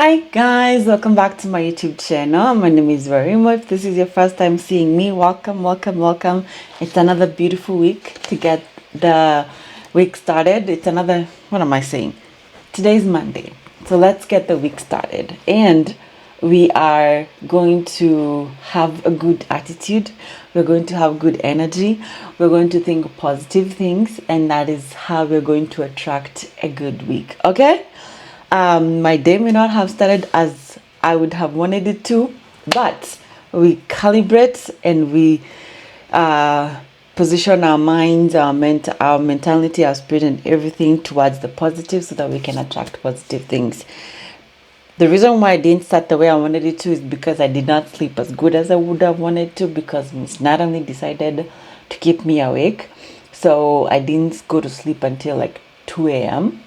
Hi guys, welcome back to my YouTube channel. My name is Varimo. If this is your first time seeing me, welcome. It's another beautiful week to get the week started. It's another, what am I saying? Today's Monday. So let's get the week started. And we are going to have a good attitude. We're going to have good energy. We're going to think positive things. And that is how we're going to attract a good week. Okay? My day may not have started as I would have wanted it to, but we calibrate and we position our minds, our mentality, our spirit, and everything towards the positive so that we can attract positive things. The reason why I didn't start the way I wanted it to is because I did not sleep as good as I would have wanted to, because Miss Natalie decided to keep me awake. So I didn't go to sleep until like 2 a.m.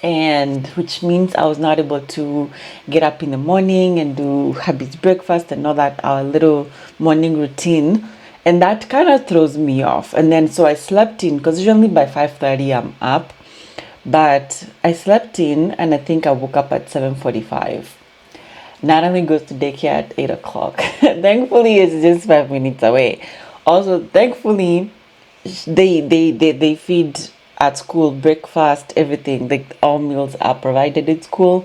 and which means I was not able to get up in the morning and do Hubby's breakfast and all that, our little morning routine, and that kind of throws me off. And then so I slept in, because usually by 5:30 I'm up, but I slept in and I think I woke up at 7:45. Natalie goes to daycare at 8 o'clock. Thankfully it's just 5 minutes away. Also thankfully they feed at school, breakfast, everything, like all meals are provided at school.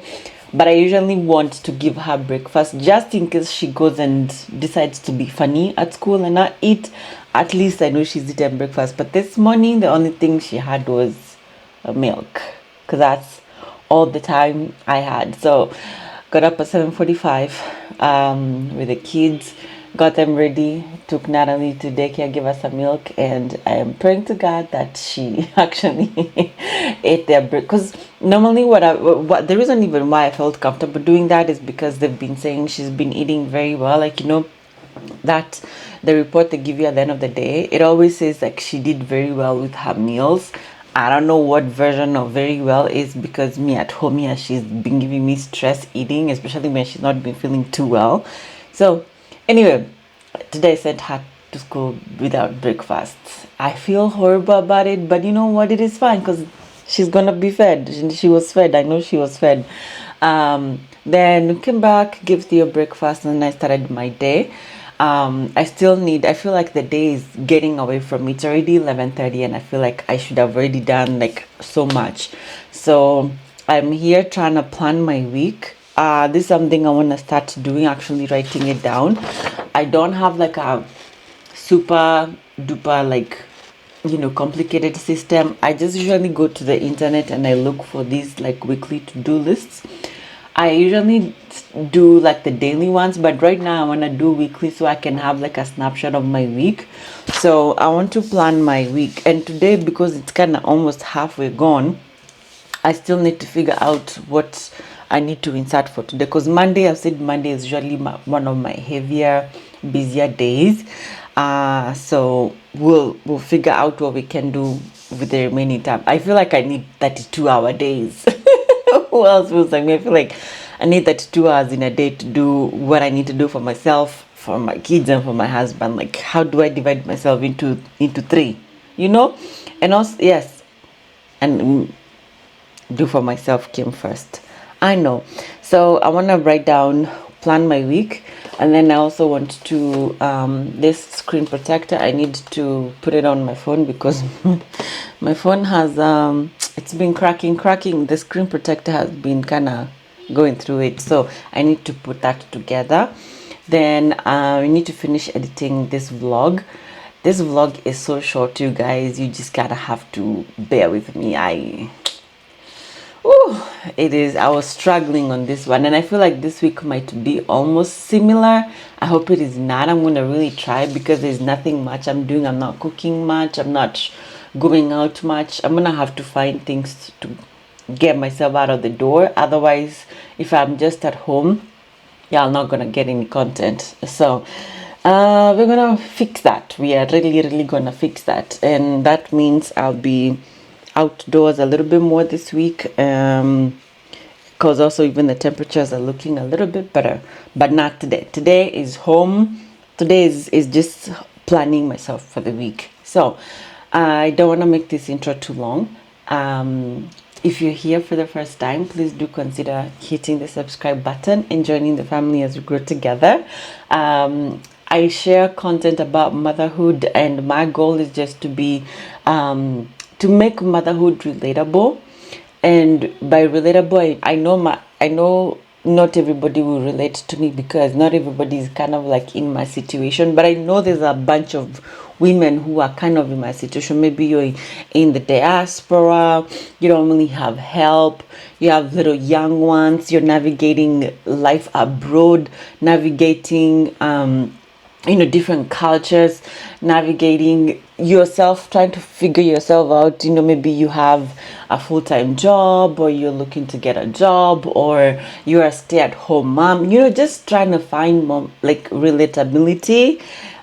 But I usually want to give her breakfast just in case she goes and decides to be funny at school and not eat. At least I know she's eaten breakfast. But this morning the only thing she had was milk, because that's all the time I had. So got up at 7:45 with the kids, got them ready, took Natalie to daycare, gave her some milk, and I am praying to God that she actually ate their bread. Because normally what the reason even why I felt comfortable doing that is because they've been saying she's been eating very well. Like, that the report they give you at the end of the day, it always says like she did very well with her meals. I don't know what version of very well is, because me at home here, she's been giving me stress eating, especially when she's not been feeling too well. So anyway, today I sent her to school without breakfast. I feel horrible about it, but you know what? It is fine because she's gonna be fed. She was fed. I know she was fed. Then came back, gave Theo breakfast, and then I started my day. I feel like the day is getting away from me. It's already 11:30 and I feel like I should have already done like so much. So I'm here trying to plan my week. This is something I want to start doing, actually writing it down. I don't have like a super duper like complicated system. I just usually go to the internet and I look for these like weekly to-do lists. I usually do like the daily ones, but right now I want to do weekly so I can have like a snapshot of my week. So I want to plan my week, and today, because it's kind of almost halfway gone, I still need to figure out what I need to insert for today, because Monday, I've said Monday is usually one of my heavier, busier days. So we'll figure out what we can do with the remaining time. I feel like I need 32-hour days. Who else feels like me? I feel like I need 32 hours in a day to do what I need to do for myself, for my kids, and for my husband. Like, how do I divide myself into three? And also, yes, and do for myself came first. I know. So I want to write down, plan my week, and then I also want to this screen protector, I need to put it on my phone because my phone has it's been cracking. The screen protector has been kind of going through it, so I need to put that together. Then I need to finish editing this vlog. This vlog is so short, you guys, you just gotta have to bear with me. It is. I was struggling on this one, and I feel like this week might be almost similar. I hope it is not. I'm gonna really try, because there's nothing much I'm doing. I'm not cooking much. I'm not going out much. I'm gonna have to find things to get myself out of the door. Otherwise, if I'm just at home, yeah, I'm not gonna get any content. So we're gonna fix that. We are really gonna fix that, and that means I'll be outdoors a little bit more this week, because also even the temperatures are looking a little bit better, but not today. Today is home. Today is just planning myself for the week. So I don't want to make this intro too long. if you're here for the first time, please do consider hitting the subscribe button and joining the family as we grow together. I share content about motherhood, and my goal is just to be to make motherhood relatable. And by relatable, I know not everybody will relate to me, because not everybody is kind of like in my situation, but I know there's a bunch of women who are kind of in my situation. Maybe you're in the diaspora, you don't really have help, you have little young ones, you're navigating life abroad, navigating different cultures, navigating yourself, trying to figure yourself out. Maybe you have a full-time job, or you're looking to get a job, or you're a stay-at-home mom, just trying to find relatability,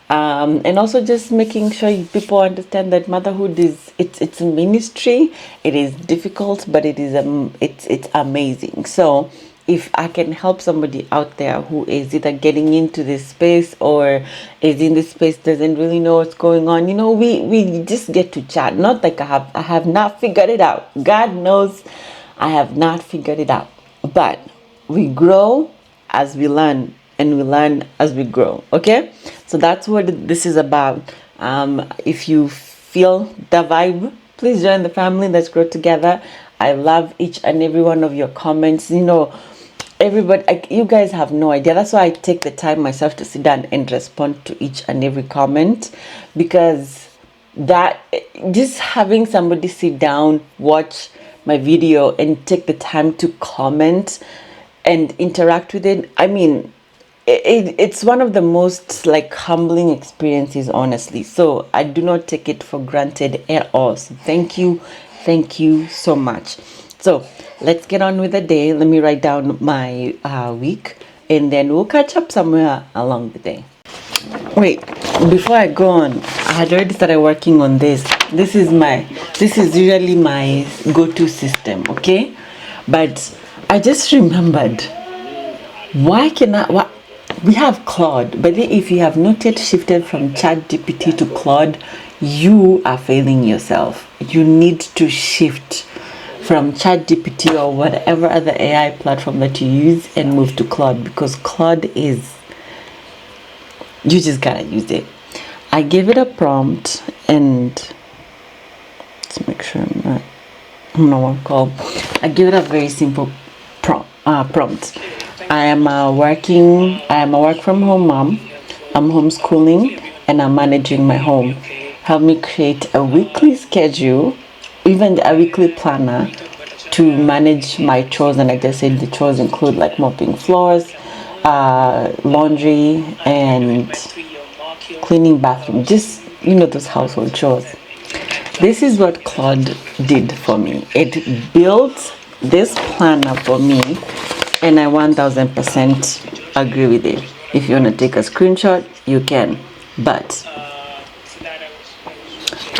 and also just making sure people understand that motherhood it's a ministry. It is difficult, but it's amazing. So if I can help somebody out there who is either getting into this space or is in this space, doesn't really know what's going on, we just get to chat. Not like I have not figured it out. God knows I have not figured it out. But we grow as we learn, and we learn as we grow. Okay? So that's what this is about. If you feel the vibe, please join the family. Let's grow together. I love each and every one of your comments. Everybody, you guys have no idea. That's why I take the time myself to sit down and respond to each and every comment, because that just having somebody sit down, watch my video, and take the time to comment and interact with it, it's one of the most humbling experiences, honestly. So I do not take it for granted at all. So thank you so much. So let's get on with the day. Let me write down my week, and then we'll catch up somewhere along the day. Wait, before I go on, I had already started working on this. This is usually my go-to system, okay? But I just remembered, we have Claude, but if you have not yet shifted from ChatGPT to Claude, you are failing yourself. You need to shift from ChatGPT or whatever other AI platform that you use and move to Claude, because Claude you just gotta use it. I gave it a prompt, and let's make sure I'm not on call. I gave it a very simple prompt. I am a work from home mom. I'm homeschooling, and I'm managing my home. Help me create a weekly schedule, even a weekly planner, to manage my chores. And I just said the chores include mopping floors, laundry, and cleaning bathroom, just those household chores. This is what Claude did for me. It built this planner for me, and I 1000% agree with it. If you want to take a screenshot, you can, but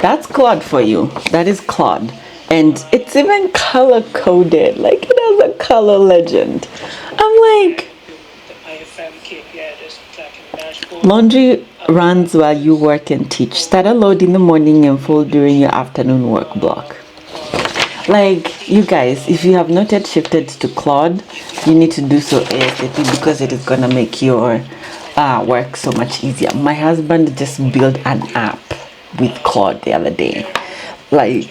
that's Claude for you. That is Claude. And it's even color coded. It has a color legend. I'm like, laundry runs while you work and teach. Start a load in the morning and fold during your afternoon work block. You guys, if you have not yet shifted to Claude, you need to do so ASAP, because it is gonna make your work so much easier. My husband just built an app with Claude the other day.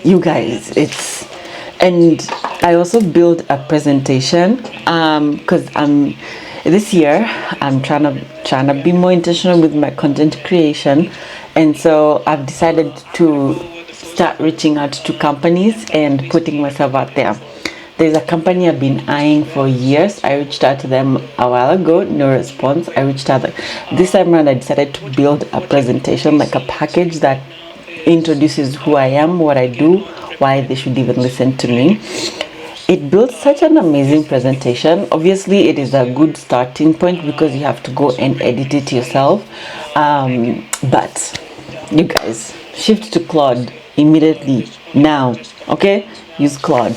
You guys, and I also built a presentation because this year I'm trying to be more intentional with my content creation, and so I've decided to start reaching out to companies and putting myself out there. There's a company I've been eyeing for years. I reached out to them a while ago, no response. I reached out this time around. I decided to build a presentation, a package that introduces who I am, what I do, why they should even listen to me. It builds such an amazing presentation. Obviously, it is a good starting point because you have to go and edit it yourself. But you guys, shift to Claude immediately now. Okay, use Claude.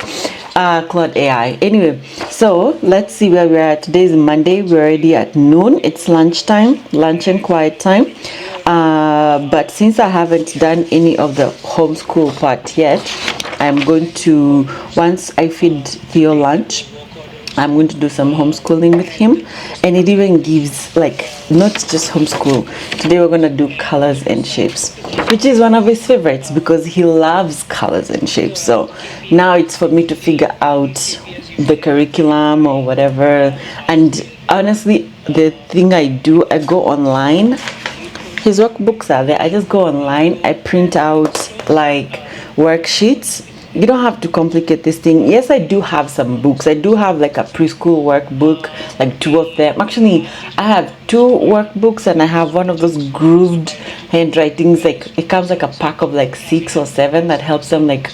Claude AI. Anyway, so let's see where we are. Today is Monday. We're already at noon. It's lunchtime, lunch and quiet time. But since I haven't done any of the homeschool part yet, I'm going to, once I feed Theo lunch, I'm going to do some homeschooling with him, and it even gives, like, not just homeschool. Today we're going to do colors and shapes, which is one of his favorites because he loves colors and shapes. So now it's for me to figure out the curriculum or whatever. And honestly, the thing I do, I go online. His workbooks are there. I just go online, I print out like worksheets. You don't have to complicate this thing. Yes, I do have some books. I do have like a preschool workbook, like 2 of them. Actually, I have 2 workbooks, and I have one of those grooved handwritings. Like, it comes like a pack of like 6 or 7 that helps them like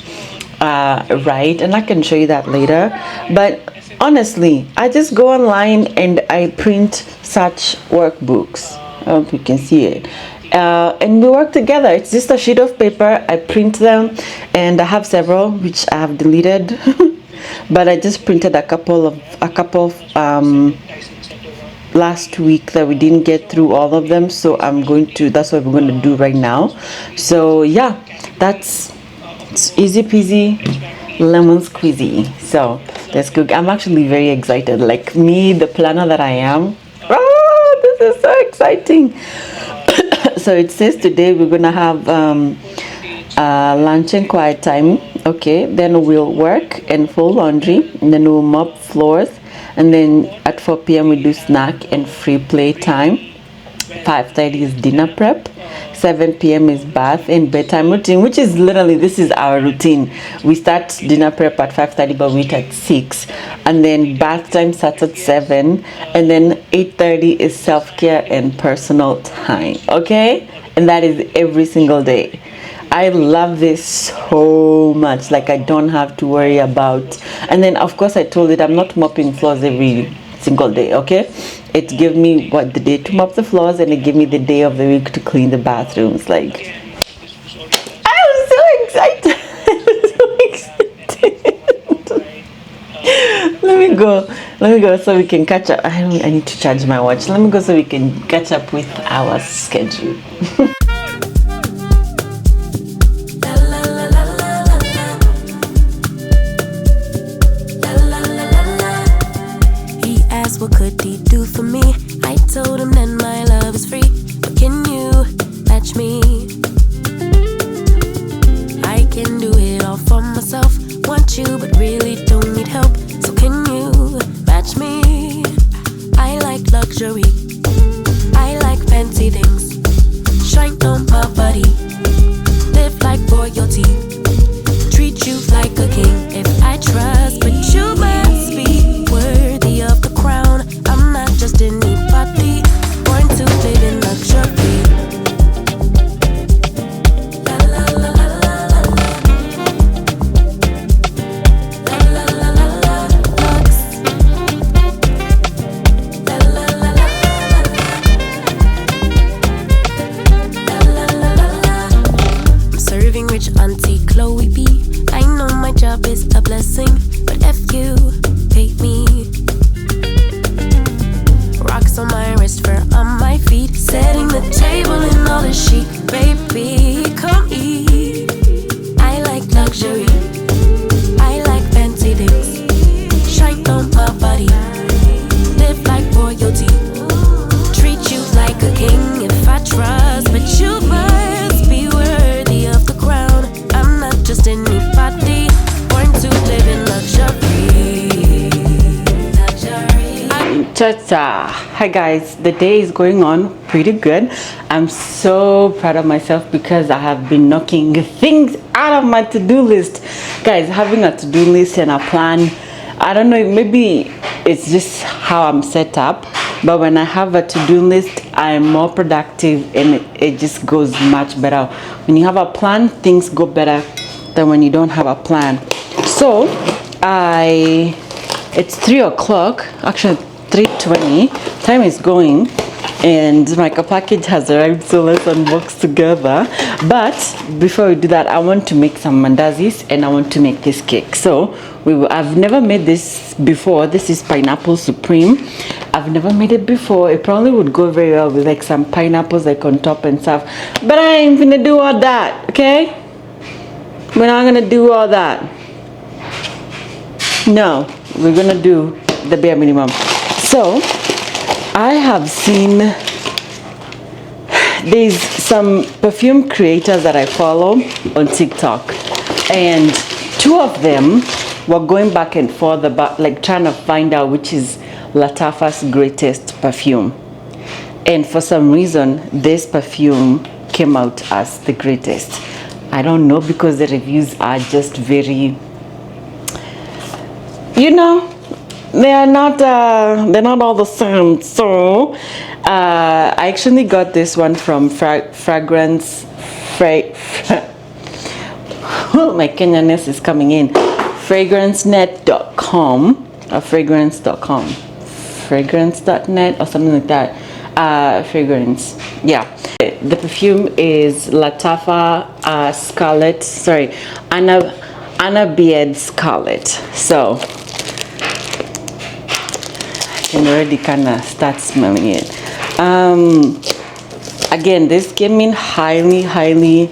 write, and I can show you that later. But honestly, I just go online and I print such workbooks. I hope you can see it. And we work together. It's just a sheet of paper. I print them, and I have several which I have deleted, but I just printed a couple last week that we didn't get through all of them. So that's what we're going to do right now. So yeah, it's easy peasy lemon squeezy. So let's go. I'm actually very excited. Like me, the planner that I am. Oh, this is so exciting. So it says today we're gonna have lunch and quiet time. Okay, then we'll work and fold laundry, and then we'll mop floors, and then at 4 p.m. we do snack and free play time. 5:30 is dinner prep. 7 p.m. is bath and bedtime routine, which is literally, this is our routine. We start dinner prep at 5:30, but we eat at 6, and then bath time starts at 7, and then 8:30 is self-care and personal time. Okay, and that is every single day. I love this so much. Like, I don't have to worry about. And then of course I told it I'm not mopping floors every single day. Okay, it gave me the day to mop the floors, and it gave me the day of the week to clean the bathrooms. Like, I'm so excited. So excited. Let me go so we can catch up. I need to charge my watch. Let me go so we can catch up with our schedule. What could he do for me? I told him that my love is free. But can you match me? I can do it all for myself. Want you, but really don't need help. So can you match me? I like luxury. I like fancy things. Shine on my body. Live like royalty. Treat you like a king. If I trust, but you must be worthy of the crown. I'm not just anybody, born to live in luxury. La la la la la la la la la la la lux. La la la la la la la la. I'm serving rich Auntie Chloe B. I know my job is a blessing, but if you pay me. Rocks on my wrist, fur on my feet. Setting the table in all the chic. Baby, come eat. I like luxury. I like fancy things. Shine on my body. Live like royalty. Treat you like a king if I trust. But you must be worthy of the crown. I'm not just anybody, born to live in luxury. Hi guys, the day is going on pretty good. I'm so proud of myself because I have been knocking things out of my to-do list. Guys, having a to-do list and a plan, I don't know, maybe it's just how I'm set up, but when I have a to-do list, I'm more productive, and it just goes much better. When you have a plan, things go better than when you don't have a plan. So it's 3 o'clock, actually 3:20. Time is going, and my package has arrived, so let's unbox together. But before we do that, I want to make some mandazis, and I want to make this cake. So I've never made this before. This is pineapple supreme. I've never made it before. It probably would go very well with like some pineapples like on top and stuff, but I ain't gonna do all that. Okay, We're not gonna do all that. No, we're gonna do the bare minimum. So I have seen there's some perfume creators that I follow on TikTok, and two of them were going back and forth about like trying to find out which is Lattafa's greatest perfume. And for some reason, this perfume came out as the greatest. I don't know, because the reviews are just very, you know, they're not all the same. So I actually got this one from fragrance oh, my Kenyanness is coming in. fragrancenet.com or fragrance.com, fragrance.net or something like that. Fragrance, yeah. The perfume is Lattafa Scarlet, sorry, Anna Beard Scarlet. So I can already kind of start smelling it. Again, this came in highly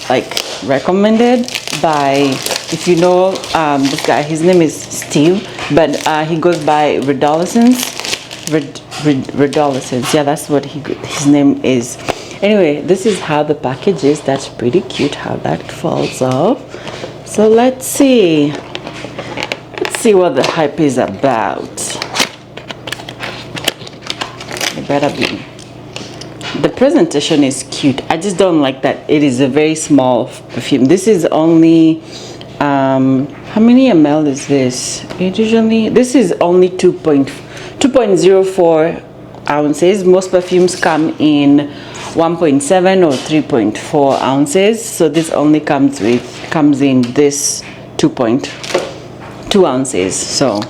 like recommended by, if you know this guy, his name is Steve, but he goes by Redolescence. Yeah, that's what his name is. Anyway, this is how the package is. That's pretty cute how that falls off. So let's see what the hype is about. It better be. The presentation is cute. I just don't like that it is a very small perfume. This is only how many ml is this? This is only 2.04 ounces. Most perfumes come in 1.7 or 3.4 ounces. So this only comes in this 2.2 ounces. So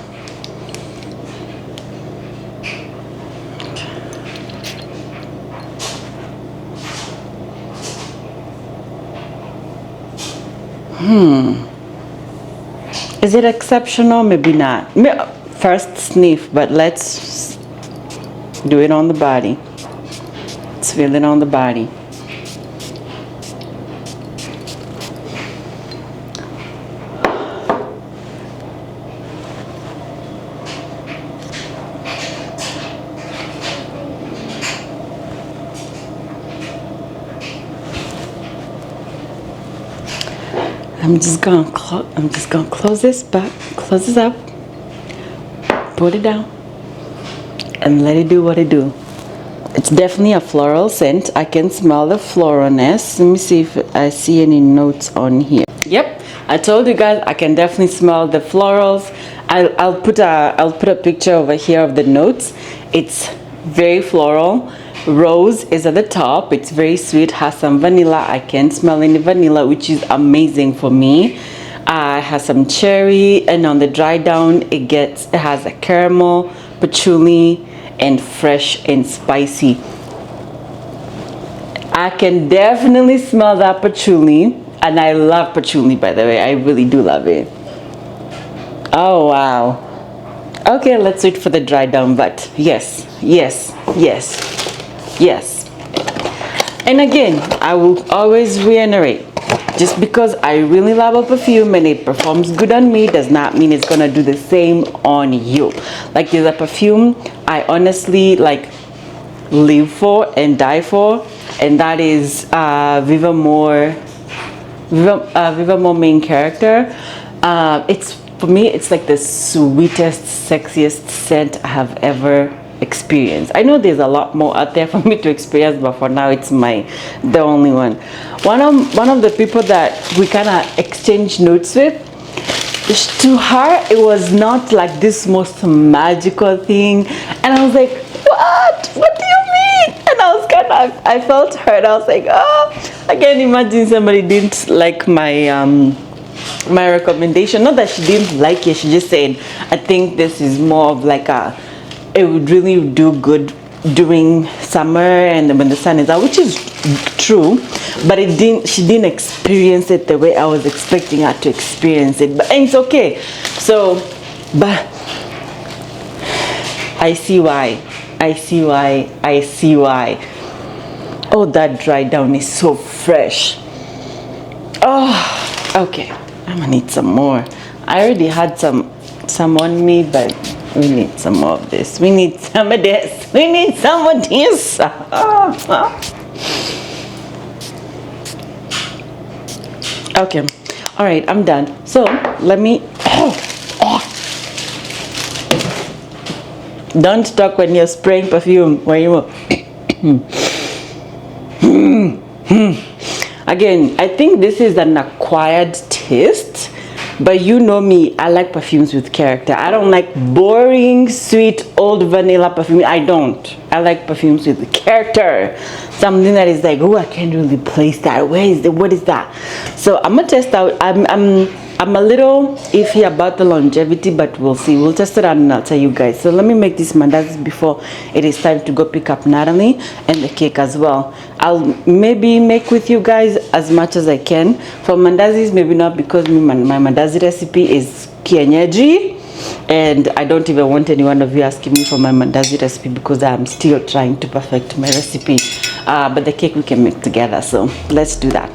is it exceptional? Maybe not. First sniff, but let's do it on the body. Let's feel it on the body. I'm just gonna close this up, put it down, and let it do what it do. It's definitely a floral scent. I can smell the floralness. Let me see if I see any notes on here. Yep, I told you guys I can definitely smell the florals. I'll put a picture over here of the notes. It's very floral. Rose is at the top. It's very sweet, has some vanilla. I can smell any vanilla, which is amazing for me. Has some cherry, and on the dry down it has a caramel, patchouli, and fresh and spicy. I can definitely smell that patchouli, and I love patchouli, by the way. I really do love it. Oh wow. Okay, let's wait for the dry down, but yes. And again, I will always reiterate, just because I really love a perfume and it performs good on me does not mean it's gonna do the same on you. Like, there's a perfume I honestly like live for and die for, and that is Viva More main character. For me, it's like the sweetest, sexiest scent I have ever experienced. I know there's a lot more out there for me to experience, but for now it's the only one. One of the people that we kind of exchanged notes with, to her it was not like this most magical thing, and I was like, what do you mean? And I felt hurt. I was like, oh, I can't imagine somebody didn't like my recommendation. Not that she didn't like it, she just said, I think this is more of like it would really do good during summer and when the sun is out, which is true, but she didn't experience it the way I was expecting her to experience it. But it's okay. So, but I see why. Oh, that dry down is so fresh. Oh, Okay, I'm gonna need some more. I already had some on me, but we need some more of this. We need some of this. We need some of this. Okay, all right, I'm done. So let me. Don't talk when you're spraying perfume. When you. Again, I think this is an acquired taste, but you know me, I like perfumes with character. I don't like boring, sweet, old vanilla perfume. I don't. I like perfumes with character. Something that is like, oh, I can't really place that. What is that? So I'm gonna test out. I'm a little iffy about the longevity, but we'll see. We'll test it out and I'll tell you guys. So let me make these mandazis before it is time to go pick up Natalie and the cake as well. I'll maybe make with you guys as much as I can. For mandazis, maybe not, because my mandazi recipe is kienyeji. And I don't even want any one of you asking me for my mandazi recipe because I'm still trying to perfect my recipe. But the cake we can make together. So let's do that.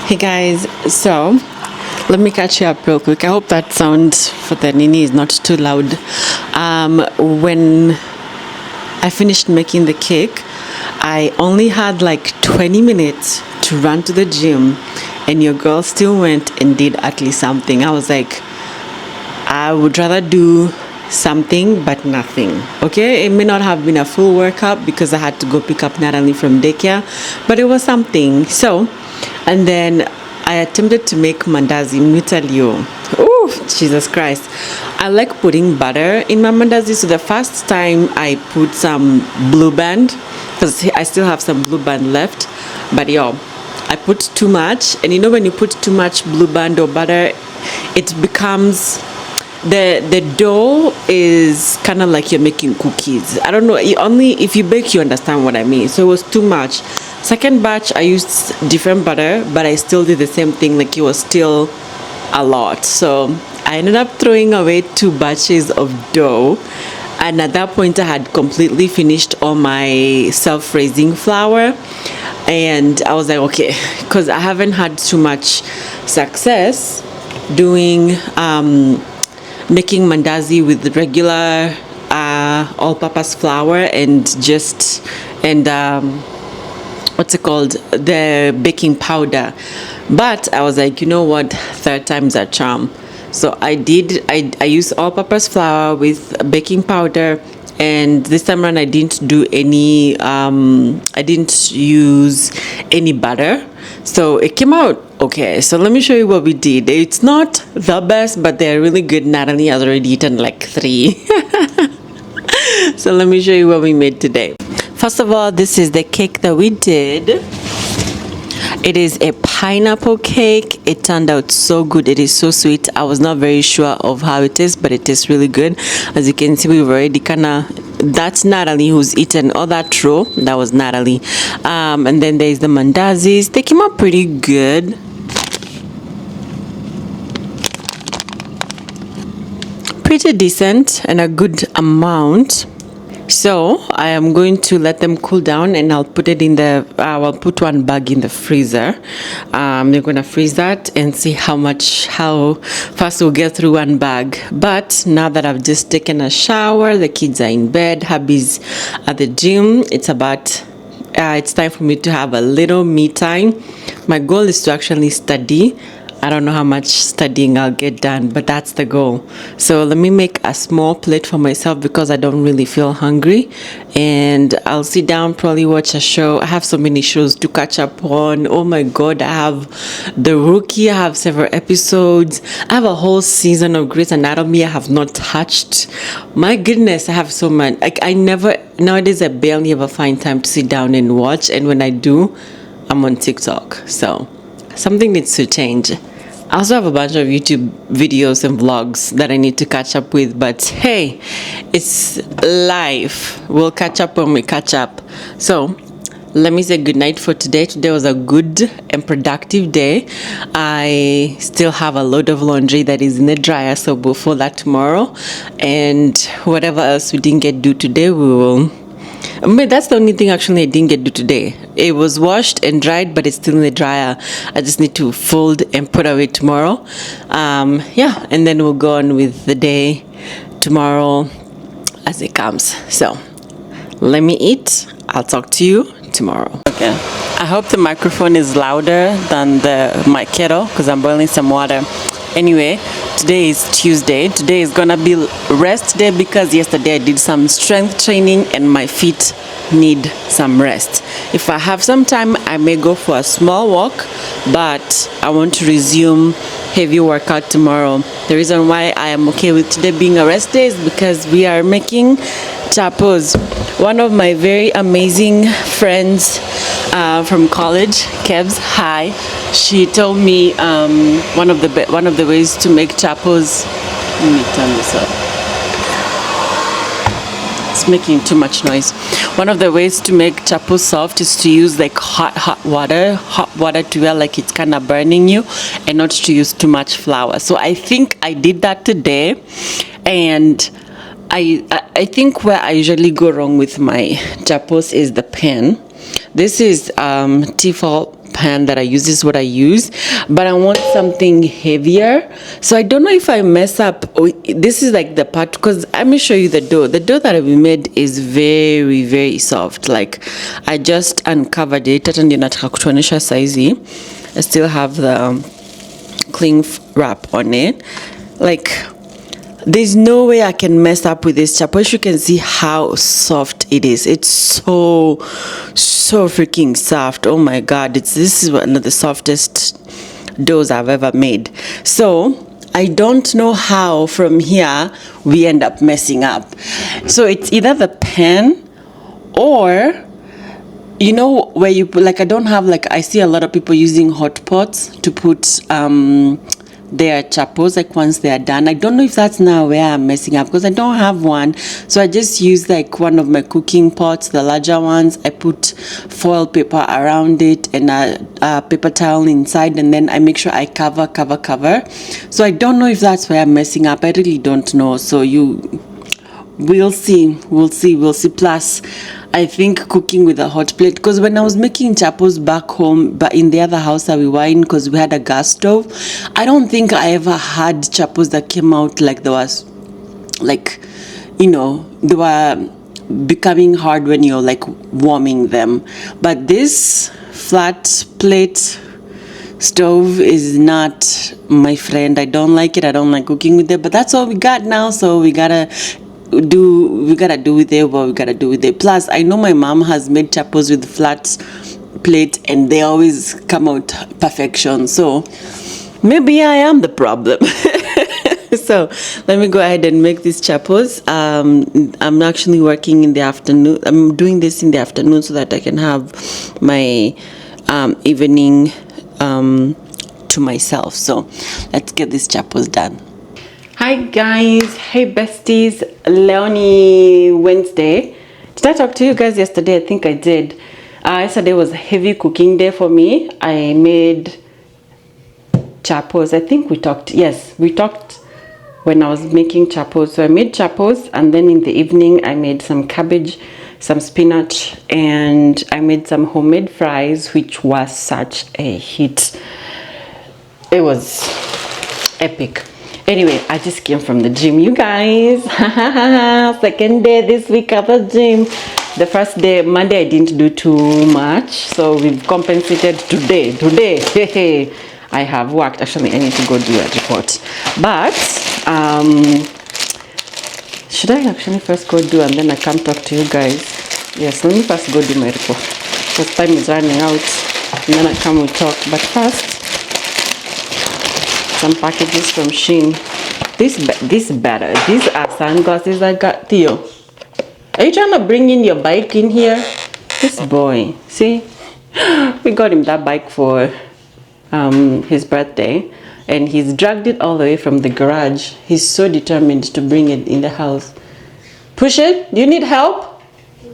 Hey guys, so let me catch you up real quick. I hope that sound for the Nini is not too loud. When I finished making the cake, I only had like 20 minutes to run to the gym, and your girl still went and did at least something. I was like, I would rather do something but nothing. Okay, it may not have been a full workout because I had to go pick up Natalie from daycare, but it was something. So, and then I attempted to make mandazi. Let me tell you, oh Jesus Christ, I like putting butter in my mandazi. So the first time I put some blue band, because I still have some blue band left, but yo, I put too much, and you know when you put too much blue band or butter, it becomes the dough is kind of like you're making cookies. I don't know, only if you bake you understand what I mean. So it was too much. Second batch I used different butter, but I still did the same thing, like it was still a lot. So I ended up throwing away 2 batches of dough. And at that point, I had completely finished all my self-raising flour. And I was like, okay, because I haven't had too much success doing making mandazi with the regular all-purpose flour and what's it called, the baking powder. But I was like, you know what, third time's a charm. So I used all-purpose flour with baking powder, and this time around I didn't do any I didn't use any butter, so it came out okay. So let me show you what we did. It's not the best, but they're really good. Natalie has already eaten like 3. So let me show you what we made today. First of all, this is the cake that we did. It is a pineapple cake. It turned out so good. It is so sweet. I was not very sure of how it is, but it is really good. As you can see, we've already that's Natalie who's eaten all that row. That was Natalie. And then there's the mandazis. They came out pretty good. Pretty decent and a good amount. So I am going to let them cool down, and I'll put it in the I'll put one bag in the freezer. They're gonna freeze that and see how fast we'll get through one bag. But now that I've just taken a shower, the kids are in bed, hubby's at the gym, it's time for me to have a little me time. My goal is to actually study. I don't know how much studying I'll get done, but that's the goal. So let me make a small plate for myself because I don't really feel hungry. And I'll sit down, probably watch a show. I have so many shows to catch up on. Oh my God, I have The Rookie. I have several episodes. I have a whole season of Grey's Anatomy I have not touched. My goodness, I have so much. Nowadays I barely ever find time to sit down and watch. And when I do, I'm on TikTok. So something needs to change. I also have a bunch of YouTube videos and vlogs that I need to catch up with, but hey, it's life. We'll catch up when we catch up. So let me say goodnight for today. Today was a good and productive day. I still have a load of laundry that is in the dryer, so we'll fold that tomorrow. And whatever else we didn't get due today, we will. But that's the only thing actually I didn't get to today. It was washed and dried, but it's still in the dryer. I just need to fold and put away tomorrow. And then we'll go on with the day tomorrow as it comes. So let me eat. I'll talk to you tomorrow. Okay. I hope the microphone is louder than my kettle because I'm boiling some water. Anyway, today is Tuesday. Today is gonna be rest day because yesterday I did some strength training and my feet need some rest. If I have some time, I may go for a small walk, but I want to resume heavy workout tomorrow. The reason why I am okay with today being a rest day is because we are making chapos. One of my very amazing friends from college, Kebs, hi. She told me one of the ways to make chapos. Let me turn this up. It's making too much noise. One of the ways to make chapos soft is to use like hot water to where like it's kind of burning you, and not to use too much flour. So I think I did that today, and I think where I usually go wrong with my chapos is the pan. This is Tefal pan that I use. This is what I use, but I want something heavier. So I don't know if I mess up. This is like the part, because let me show you the dough. The dough that we made is very, very soft. Like I just uncovered it. I still have the cling wrap on it. Like there's no way I can mess up with this chapo. You can see how soft it is. It's so freaking soft. Oh my God. This is one of the softest doughs I've ever made. So I don't know how from here we end up messing up. So it's either the pan or, you know, where you put, like I don't have, like I see a lot of people using hot pots to put their chapos, like once they are done. I don't know if that's now where I'm messing up because I don't have one. So I just use like one of my cooking pots, the larger ones. I put foil paper around it and a paper towel inside, and then I make sure I cover. So I don't know if that's where I'm messing up. I really don't know. So we'll see. Plus, I think cooking with a hot plate, because when I was making chapos back home, but in the other house that we were in, because we had a gas stove, I don't think I ever had chapos that came out like there was, like, they were becoming hard when you're like warming them. But this flat plate stove is not my friend. I don't like it. I don't like cooking with it, but that's all we got now, so we gotta do with it what we gotta do with it. Plus, I know my mom has made chapos with flat plate and they always come out perfection, so maybe I am the problem. So let me go ahead and make these chapos. I'm actually working in the afternoon. I'm doing this in the afternoon so that I can have my evening to myself. So let's get these chapos done. Hi guys, hey besties, Leonie Wednesday. Did I talk to you guys yesterday? I think I did. Yesterday was a heavy cooking day for me. I made chapos. I think we talked when I was making chapos. So I made chapos, and then in the evening I made some cabbage, some spinach, and I made some homemade fries, which was such a hit. It was epic. Anyway, I just came from the gym, you guys. Second day this week at the gym. The first day, Monday, I didn't do too much, so we've compensated today. Today, I have worked. Actually, I need to go do a report. But should I actually first go do and then I come talk to you guys? Yes, let me first go do my report because time is running out, and then I come and talk. But first, some packages from Shein. This better. These are sunglasses I got. Theo, are you trying to bring in your bike in here? This boy, see, we got him that bike for his birthday, and he's dragged it all the way from the garage. He's so determined to bring it in the house. Push it. Do you need help?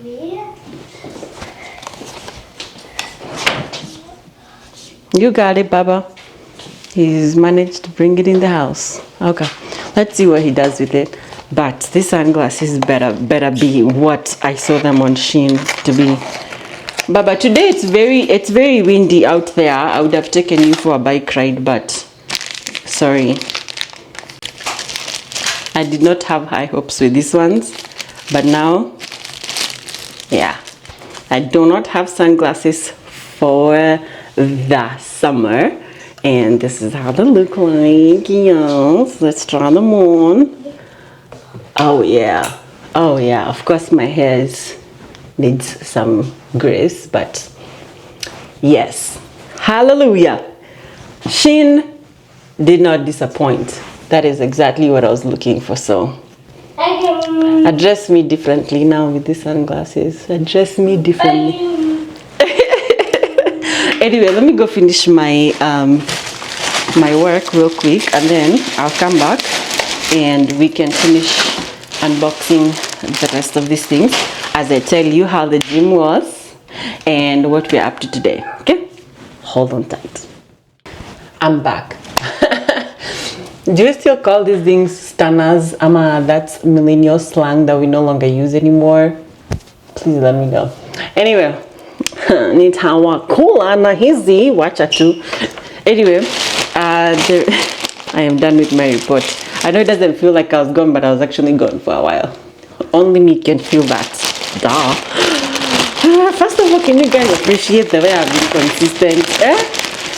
Yeah. You got it, Baba. He's managed to bring it in the house. Okay, let's see what he does with it. But these sunglasses better be what I saw them on Shein to be. Baba, today it's very windy out there. I would have taken you for a bike ride, but sorry, I did not have high hopes with these ones. But now, yeah, I do not have sunglasses for the summer. And this is how they look like. Yes, let's try them on. Oh yeah, of course my hair needs some grace, but yes, hallelujah. Shein did not disappoint. That is exactly what I was looking for. So address me differently now with these sunglasses. Address me differently. Anyway, let me go finish my my work real quick, and then I'll come back and we can finish unboxing the rest of these things as I tell you how the gym was and what we're up to today. Okay, hold on tight. I'm back. Do you still call these things stunners? That's millennial slang that we no longer use anymore. Please let me know. Anyway, nitawa kula na hizi wacha tu. Anyway, I am done with my report. I know it doesn't feel like I was gone, but I was actually gone for a while. Only me can feel that. Duh. First of all, can you guys appreciate the way I've been consistent?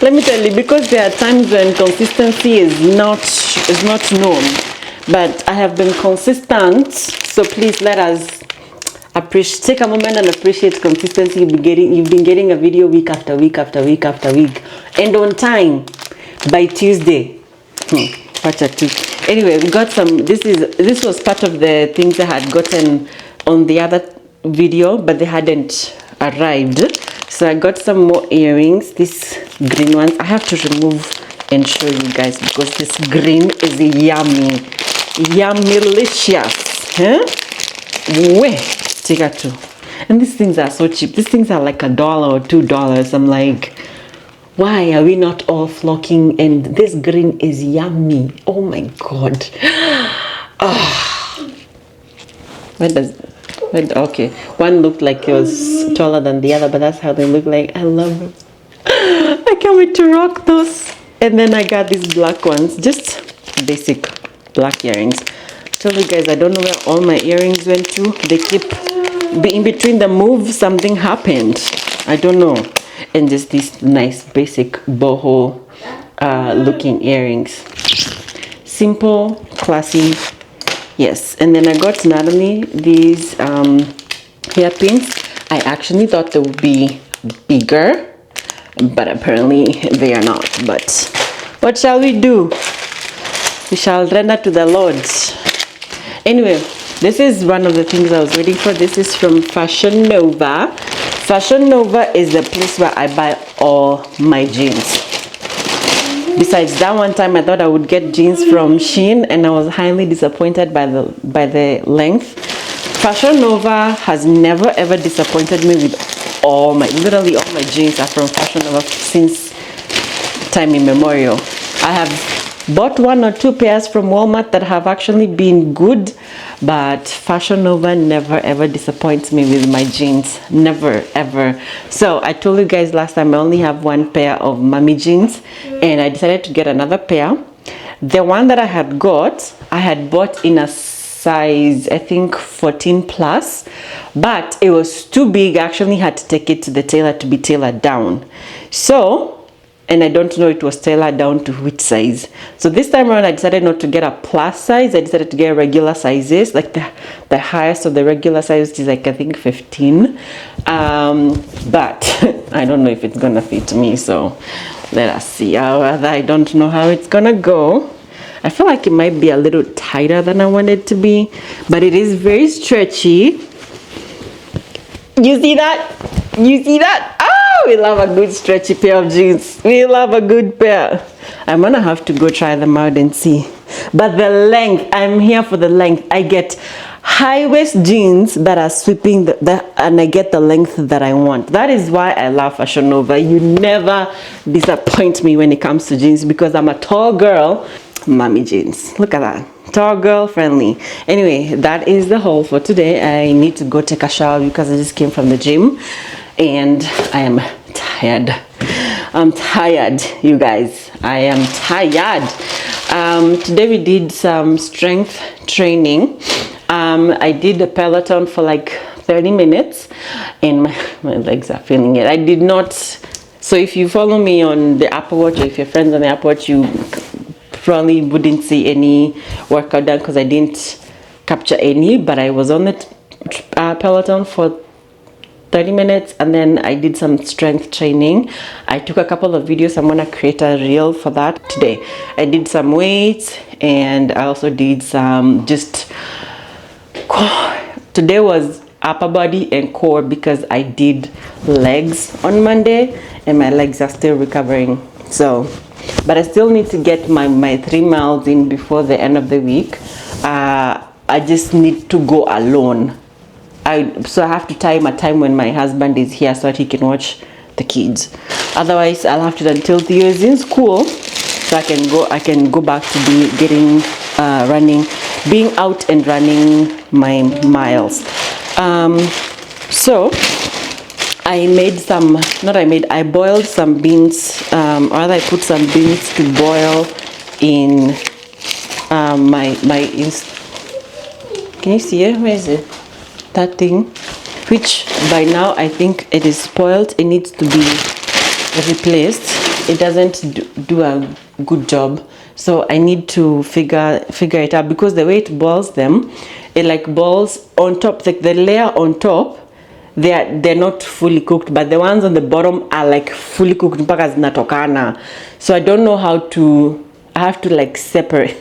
Let me tell you, because there are times when consistency is not known, but I have been consistent. So please let us take a moment and appreciate consistency. You've been getting a video week after week after week after week, and on time by Tuesday. Anyway, we got some. This was part of the things I had gotten on the other video, but they hadn't arrived. So I got some more earrings. These green ones. I have to remove and show you guys, because this green is yummy, delicious. Huh? Wait, take a two. And these things are so cheap. These things are like $1 or $2. I'm like, why are we not all flocking? And this green is yummy. Oh my god. Okay, one looked like it was taller than the other, but that's how they look like. I love it. I can't wait to rock those. And then I got these black ones, just basic black earrings. Tell you guys, I don't know where all my earrings went to. They keep in between the move, something happened. I don't know. And just these nice basic boho looking earrings. Simple, classy. Yes. And then I got Natalie these hairpins. I actually thought they would be bigger, but apparently they are not. But what shall we do? We shall render to the Lord. Anyway, this is one of the things I was waiting for. This is from Fashion Nova. Fashion Nova is the place where I buy all my jeans. Besides that one time I thought I would get jeans from Shein, and I was highly disappointed by the length. Fashion Nova has never ever disappointed me with literally all my jeans are from Fashion Nova since time immemorial. I have bought 1 or 2 pairs from Walmart that have actually been good, but Fashion Nova never ever disappoints me with my jeans. Never ever. So I told you guys last time I only have 1 pair of mommy jeans, and I decided to get another pair. The one that I had bought in a size, I think 14 plus, but it was too big. I actually had to take it to the tailor to be tailored down. So, and I don't know it was tailored down to which size. So this time around I decided not to get a plus size. I decided to get regular sizes, like the highest of the regular size is like I think 15. But I don't know if it's gonna fit me, so let us see. I don't know how it's gonna go. I feel like it might be a little tighter than I want it to be, but it is very stretchy. You see that? You see that? Oh, we love a good stretchy pair of jeans. We love a good pair. I'm gonna have to go try them out and see. But the length, I'm here for the length. I get high waist jeans that are sweeping and I get the length that I want. That is why I love Fashion Nova. You never disappoint me when it comes to jeans, because I'm a tall girl. Mommy jeans, look at that, tall girl friendly. Anyway, that is the haul for today. I need to go take a shower because I just came from the gym and I am tired. I'm tired, you guys. I am tired. Today we did some strength training. I did a Peloton for like 30 minutes and my legs are feeling it. I did not, so if you follow me on the Apple Watch, or if you're friends on the Apple Watch, you probably wouldn't see any workout done because I didn't capture any, but I was on the Peloton for 30 minutes and then I did some strength training. I took a couple of videos. I'm gonna create a reel for that today. I did some weights and I also did some today was upper body and core because I did legs on Monday and my legs are still recovering. So, but I still need to get my 3 miles in before the end of the week. I just need to go alone. So I have to time a time when my husband is here so that he can watch the kids. Otherwise, I'll have to until Theo is in school, so I can go back to being out and running my miles. So I boiled some beans, or rather I put some beans to boil in can you see it? Where is it? That thing, which by now I think it is spoiled. It needs to be replaced. It doesn't do a good job, so I need to figure it out, because the way it boils them, it like boils on top, like the layer on top, they're not fully cooked, but the ones on the bottom are like fully cooked mpaka zinatokana. So I don't know how to, I have to like separate.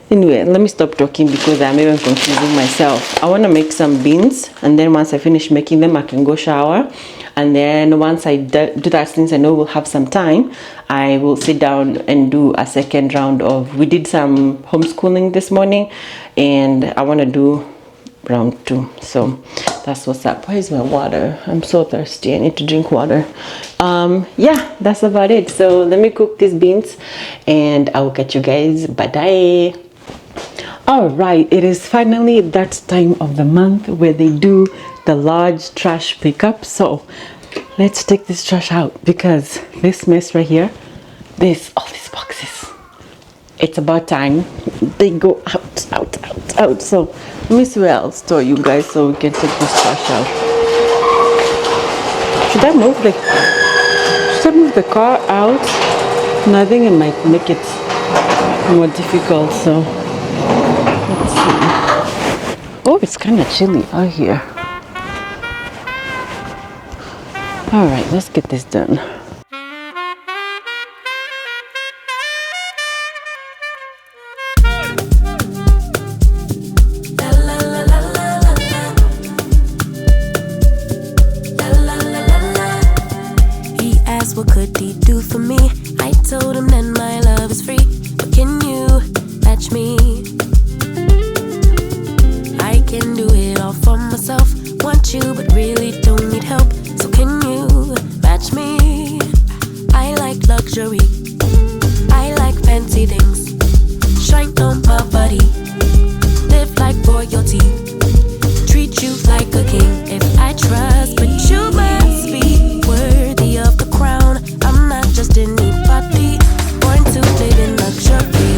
Anyway, let me stop talking because I'm even confusing myself. I want to make some beans, and then once I finish making them, I can go shower. And then once I do that, since I know we'll have some time, I will sit down and do a second round of, we did some homeschooling this morning, and I want to do round 2. So that's what's up. Where's my water? I'm so thirsty. I need to drink water. Yeah, that's about it. So let me cook these beans, and I will catch you guys. Bye. All right, it is finally that time of the month where they do the large trash pickup. So let's take this trash out, because this mess right here, all these boxes, it's about time they go out. So let me see where I'll store you guys so we can take this trash out. Should I move the car out? No, I think it might make it more difficult. So let's see. Oh, it's kind of chilly out here. All right, let's get this done. He asked what could he do for me. I told him that my love is free. But can you match me? I can do it all for myself. Want you, but really don't need help. So can you match me? I like luxury. I like fancy things. Shine on my body. Live like royalty. Treat you like a king. If I trust, but you must be worthy of the crown. I'm not just anybody. Born to live in luxury.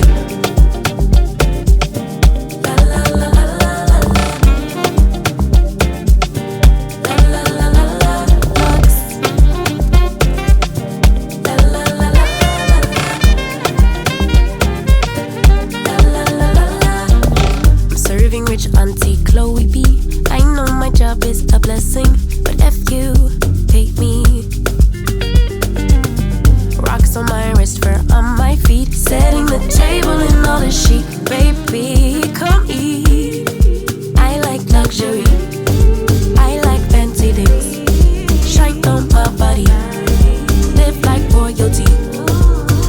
Auntie Chloe B. I know my job is a blessing, but F you, take me. Rocks on my wrist, fur on my feet. Setting the table in all the chic. Baby, come eat. I like luxury. I like fancy things. Shine on my body. Live like royalty.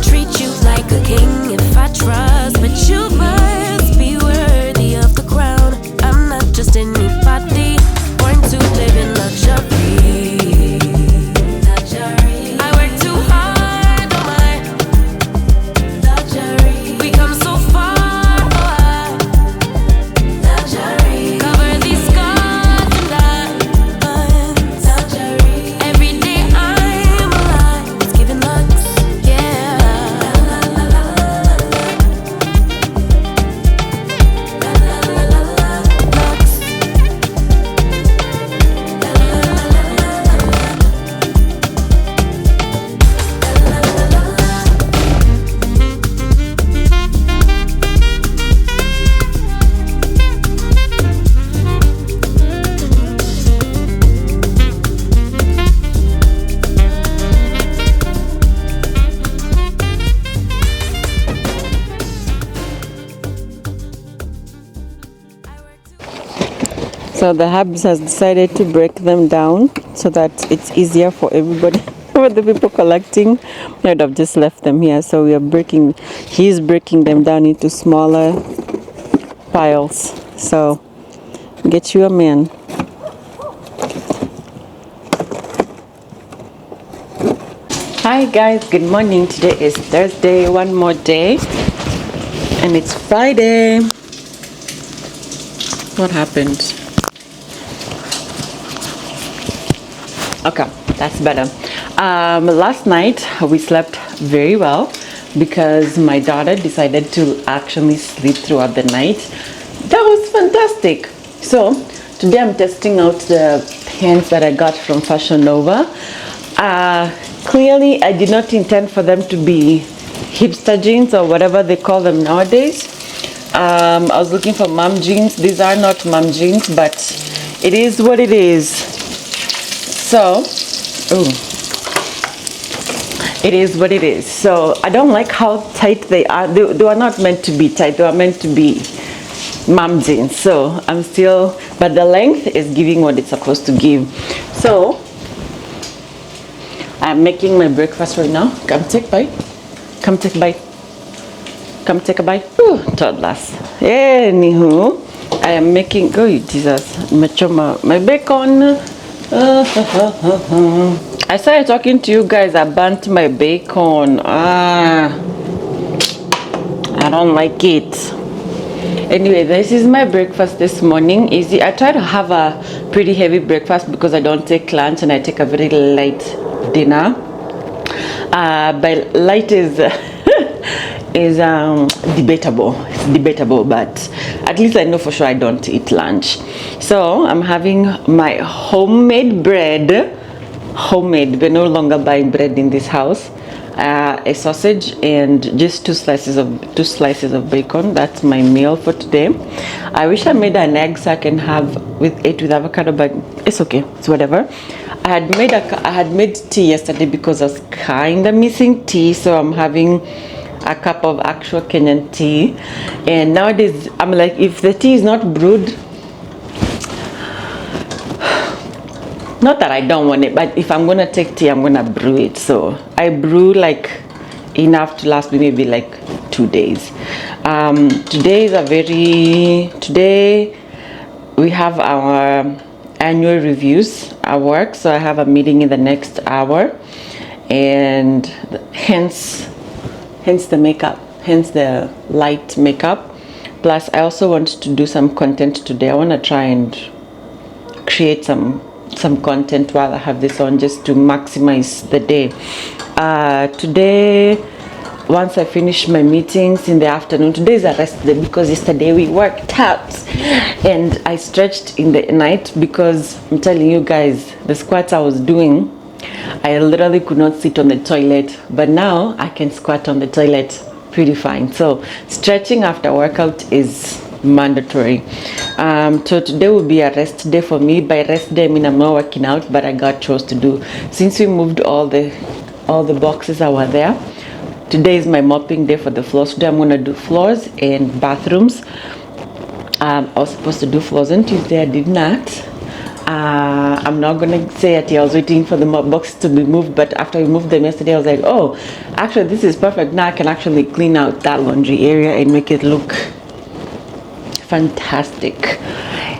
Treat you like a king if I trust, but you must be worthy of the crown. I'm not just anybody, born to live in luxury. I work too hard, oh my. Luxury. We come so far, oh luxury. Cover these scars and diamonds. Luxury. Every day I'm alive, it's giving lux, yeah. So the hubs has decided to break them down so that it's easier for everybody, for the people collecting. I would have just left them here. So he's breaking them down into smaller piles. So get you a man. Hi guys, good morning. Today is Thursday, one more day, and it's Friday. What happened? Okay, that's better. Last night we slept very well because my daughter decided to actually sleep throughout the night. That was fantastic. So today I'm testing out the pants that I got from Fashion Nova. Clearly I did not intend for them to be hipster jeans or whatever they call them nowadays. I was looking for mom jeans. These are not mom jeans, but it is what it is. So, it is what it is. So I don't like how tight they are. They are not meant to be tight. They are meant to be mom jeans. So I'm still, but the length is giving what it's supposed to give. So I'm making my breakfast right now. Come take a bite. Come take a bite. Come take a bite. Ooh, toddlers. Anywho, I am making, oh Jesus, my bacon. I started talking to you guys. I burnt my bacon. I don't like it. Anyway, this is my breakfast this morning. Easy. I try to have a pretty heavy breakfast because I don't take lunch and I take a very light dinner. But light is debatable. It's debatable, but at least I know for sure I don't eat lunch. So I'm having my homemade bread. Homemade. We're no longer buying bread in this house. A sausage and just two slices of bacon. That's my meal for today. I wish I made an egg so I can have it with avocado, but it's okay. It's whatever. I had made tea yesterday because I was kind of missing tea, so I'm having a cup of actual Kenyan tea. And nowadays I'm like, if the tea is not brewed, not that I don't want it, but if I'm gonna take tea, I'm gonna brew it. So I brew like enough to last me maybe like 2 days. Today we have our annual reviews at work, so I have a meeting in the next hour, and hence the makeup, hence the light makeup. Plus I also want to do some content today. I want to try and create some content while I have this on, just to maximize the day. Today, once I finish my meetings in the afternoon, today is a rest day because yesterday we worked out and I stretched in the night because I'm telling you guys, the squats I was doing, I literally could not sit on the toilet, but now I can squat on the toilet pretty fine. So stretching after workout is mandatory. So today will be a rest day for me. By rest day I mean I'm not working out, but I got chores to do. Since we moved all the boxes that were there, today is my mopping day for the floors. Today I'm going to do floors and bathrooms. I was supposed to do floors on Tuesday. I did not. I'm not going to say that I was waiting for the mop boxes to be moved, but after we moved them yesterday I was like, oh, actually this is perfect. Now I can actually clean out that laundry area and make it look fantastic.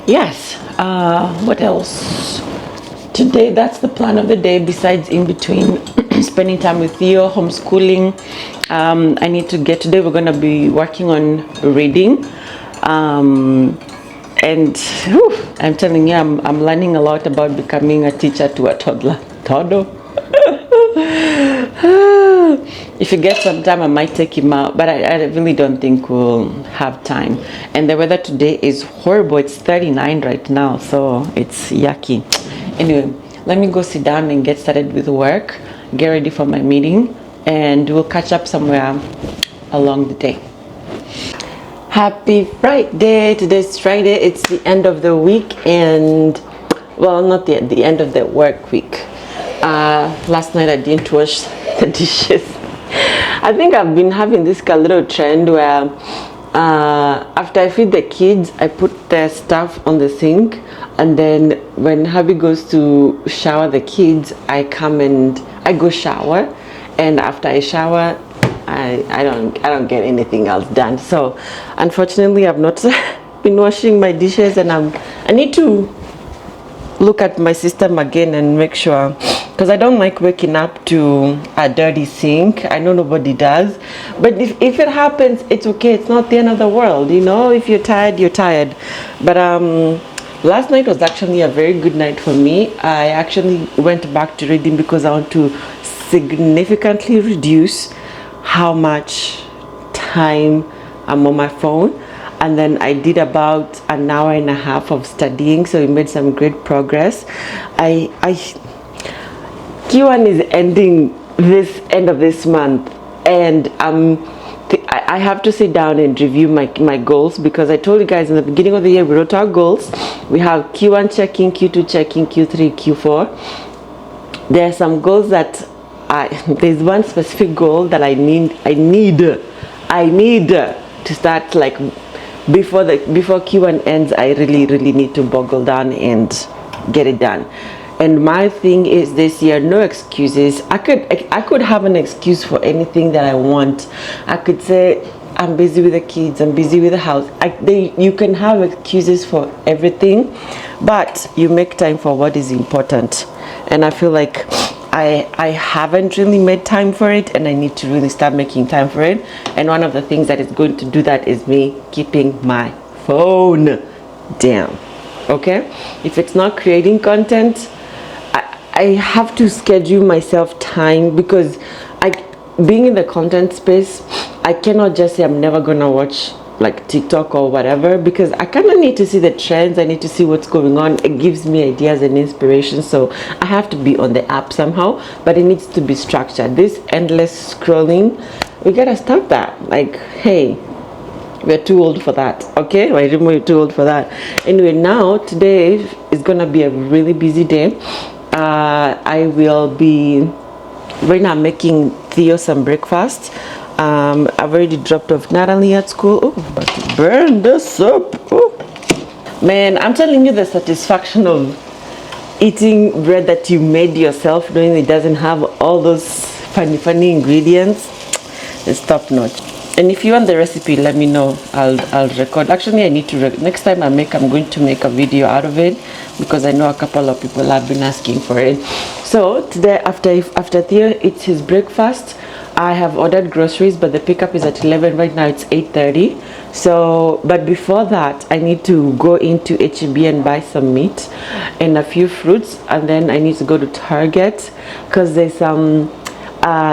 Yes. What else? Today, that's the plan of the day. Besides, in between spending time with you, homeschooling, I need to get, today we're going to be working on reading, and whew, I'm telling you, I'm learning a lot about becoming a teacher to a toddler. If you get some time, I might take him out, but I really don't think we'll have time. And the weather today is horrible. It's 39 right now, so it's yucky. Anyway, let me go sit down and get started with work, get ready for my meeting, and we'll catch up somewhere along the day. Happy Friday. Today's Friday. It's the end of the week, and well, not the end of the work week. Last night I didn't wash the dishes. I think I've been having this little trend where after I feed the kids, I put their stuff on the sink, and then when hubby goes to shower the kids, I come and I go shower, and after I shower, I don't get anything else done. So unfortunately I've not been washing my dishes, and I need to look at my system again and make sure, because I don't like waking up to a dirty sink. I know nobody does, but if it happens, it's okay. It's not the end of the world, you know. If you're tired, you're tired. But last night was actually a very good night for me. I actually went back to reading because I want to significantly reduce how much time I'm on my phone. And then I did about an hour and a half of studying, so we made some great progress. Q1 is ending this end of this month, and I have to sit down and review my goals, because I told you guys in the beginning of the year we wrote our goals. We have Q1 checking, Q2 checking, Q3, Q4. There are some goals that there's one specific goal that I need to start, like before Q1 ends. I really need to buckle down and get it done. And my thing is this year, no excuses. I could have an excuse for anything that I want. I could say I'm busy with the kids, I'm busy with the house. You can have excuses for everything, but you make time for what is important. And I feel like I haven't really made time for it, and I need to really start making time for it. And one of the things that is going to do that is me keeping my phone down. Okay, if it's not creating content, I have to schedule myself time, because being in the content space, I cannot just say I'm never gonna watch like TikTok or whatever, because I kind of need to see the trends. I need to see what's going on. It gives me ideas and inspiration, so I have to be on the app somehow, but it needs to be structured. This endless scrolling, we gotta stop that. Like, hey, we're too old for that. Okay, we're too old for that. Anyway, now today is gonna be a really busy day. I will be right now making Theo some breakfast. I've already dropped off Natalie at school. Oh, I'm about to burn this up. Oh. Man, I'm telling you, the satisfaction of eating bread that you made yourself, knowing it doesn't have all those funny ingredients, is top notch. And if you want the recipe, let me know. I'll record. Actually, I need to next time I'm going to make a video out of it, because I know a couple of people have been asking for it. So today, after Theo eats his breakfast, I have ordered groceries, but the pickup is at 11. Right now it's 8:30. So, but before that, I need to go into H-E-B and buy some meat and a few fruits, and then I need to go to Target, because there's some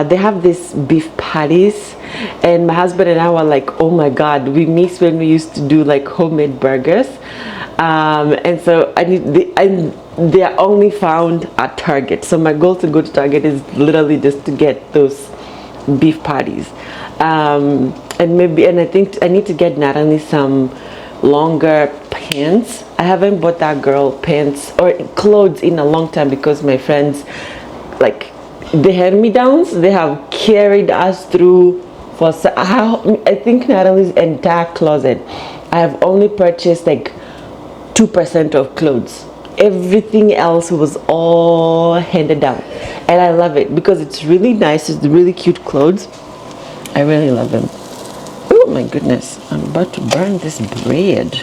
they have this beef patties, and my husband and I were like, oh my god, we miss when we used to do like homemade burgers. And so they are only found at Target. So my goal to go to Target is literally just to get those beef patties, and I think I need to get Natalie some longer pants. I haven't bought that girl pants or clothes in a long time, because my friends, like, the hand-me-downs, they have carried us through for I think Natalie's entire closet, I have only purchased like 2% of clothes. Everything else was all handed down, and I love it because it's really nice. It's really cute clothes. I really love them. Oh my goodness, I'm about to burn this bread.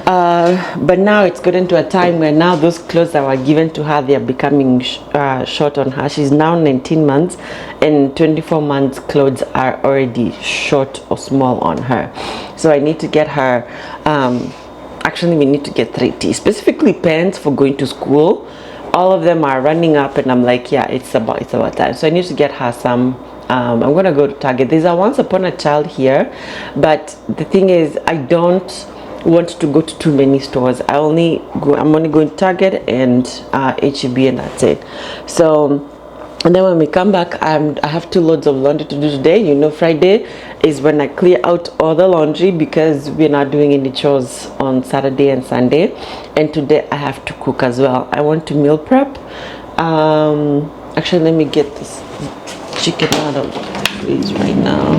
But now it's gotten to a time where now those clothes that were given to her, they are becoming short on her. She's now 19 months, and 24 months clothes are already short or small on her. So I need to get her actually we need to get 3T, specifically pants for going to school. All of them are running up, and I'm like, yeah, it's about time. So I need to get her some. I'm gonna go to Target. There's a Once Upon a Child here, but the thing is, I don't want to go to too many stores. I'm only going to Target and H-E-B, and that's it. So, and then when we come back, I have 2 loads of laundry to do today. You know, Friday is when I clear out all the laundry, because we're not doing any chores on Saturday and Sunday. And today I have to cook as well. I want to meal prep. Actually, let me get this chicken out of the freeze right now.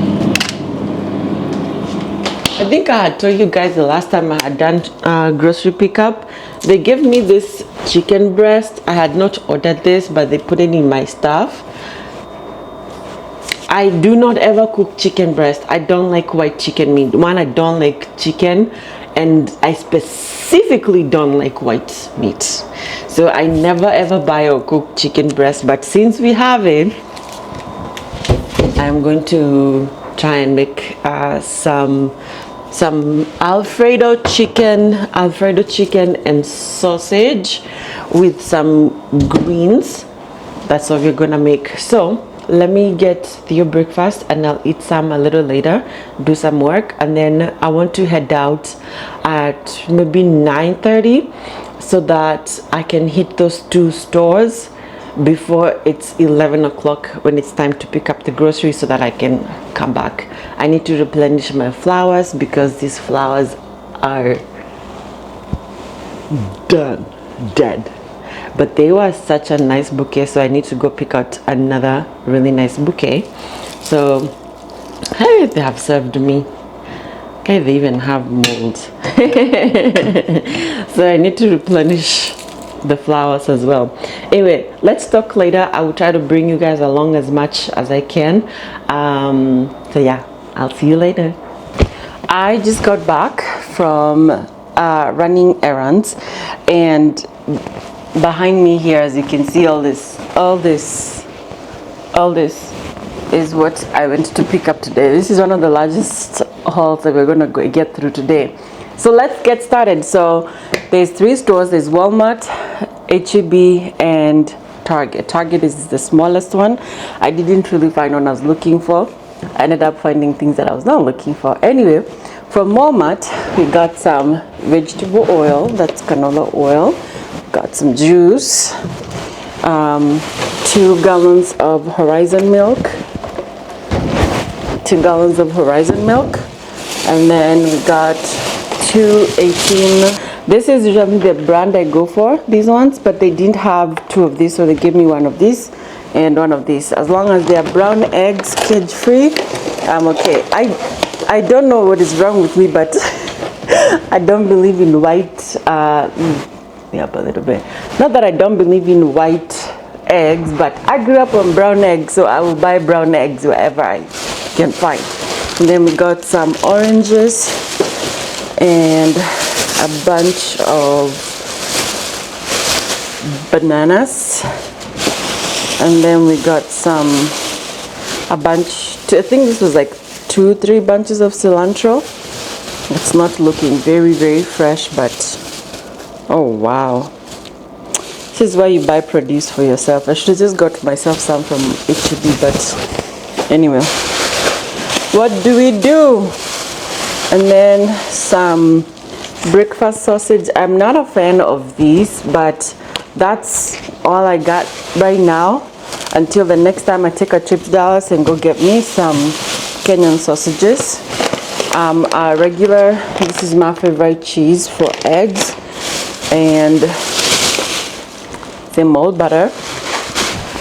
I think I had told you guys the last time I had done grocery pickup, they gave me this chicken breast. I had not ordered this, but they put it in my stuff. I do not ever cook chicken breast. I don't like white chicken meat. One, I don't like chicken, and I specifically don't like white meat. So I never ever buy or cook chicken breast, but since we have it, I'm going to try and make some Alfredo chicken and sausage with some greens. That's what we're gonna make. So let me get your breakfast, and I'll eat some a little later, do some work, and then I want to head out at maybe 9:30 so that I can hit those 2 stores before it's 11 o'clock, when it's time to pick up the groceries, so that I can come back. I need to replenish my flowers, because these flowers are dead. but they were such a nice bouquet, so I need to go pick out another really nice bouquet. So hey, they have served me. Okay, they even have mold. So I need to replenish the flowers as well. Anyway, let's talk later. I will try to bring you guys along as much as I can. So yeah, I'll see you later. I just got back from running errands, and behind me here, as you can see, all this is what I went to pick up today. This is one of the largest hauls that we're gonna get through today. So let's get started. So there's 3 stores. There's Walmart, H-E-B, and Target. Target is the smallest one. I didn't really find what I was looking for. I ended up finding things that I was not looking for. Anyway, from Walmart, we got some vegetable oil. That's canola oil. Got some juice. 2 gallons of Horizon milk. 2 gallons of Horizon milk. And then we got 218. This is usually the brand I go for, these ones, but they didn't have 2 of these, so they gave me 1 of these and 1 of these. As long as they are brown eggs, cage free, I'm okay. I don't know what is wrong with me, but I don't believe in white. Up a little bit. Not that I don't believe in white eggs, but I grew up on brown eggs, so I will buy brown eggs wherever I can find. And then we got some oranges and a bunch of bananas, and then we got a bunch, I think this was like 2-3 bunches of cilantro. It's not looking very fresh, but oh wow, this is why you buy produce for yourself. I should have just got myself some from H-E-B, but anyway, what do we do? And then some breakfast sausage. I'm not a fan of these, but that's all I got right now until the next time I take a trip to Dallas and go get me some Kenyan sausages. A regular, this is my favorite cheese for eggs, and some old butter.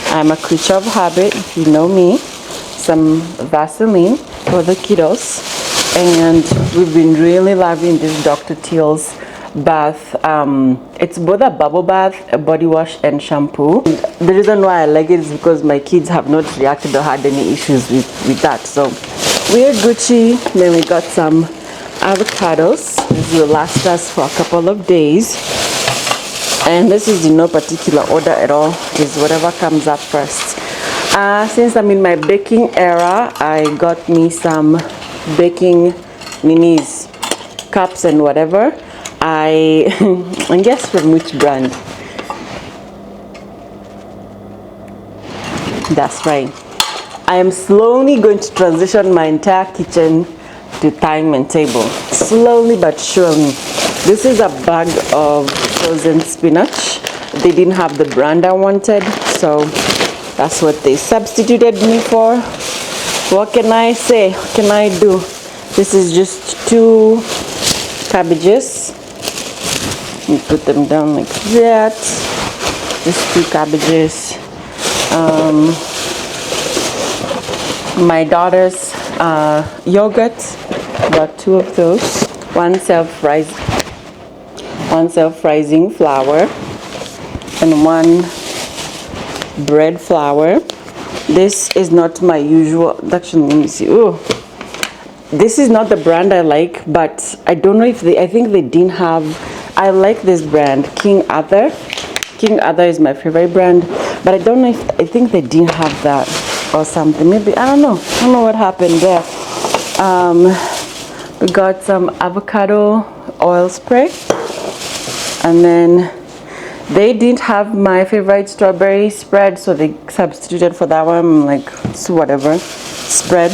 I'm a creature of habit, if you know me. Some Vaseline for the kiddos. And we've been really loving this Dr. Teal's bath. It's both a bubble bath, a body wash, and shampoo. The reason why I like it is because my kids have not reacted or had any issues with that. So we're Gucci. Then we got some avocados. This will last us for a couple of days. And this is in no particular order at all. It's whatever comes up first. Since I'm in my baking era, I got me some baking minis, cups and whatever. I guess from which brand? That's right. I am slowly going to transition my entire kitchen to time and table. Slowly but surely. This is a bag of frozen spinach. They didn't have the brand I wanted, so that's what they substituted me for. What can I say? What can I do? This is just 2 cabbages. You put them down like that. Just 2 cabbages. My daughter's yogurt. Got 2 of those. One self-rising flour and 1 bread flour. This is not my usual. Actually, let me see. Oh, this is not the brand I like, but I don't know if I think they didn't have. I like this brand, King Arthur. King Arthur is my favorite brand, but I don't know if I think they didn't have that or something. Maybe I don't know. I don't know what happened there. We got some avocado oil spray, and then they didn't have my favorite strawberry spread, so they substituted for that one. I'm like, it's whatever. Spread.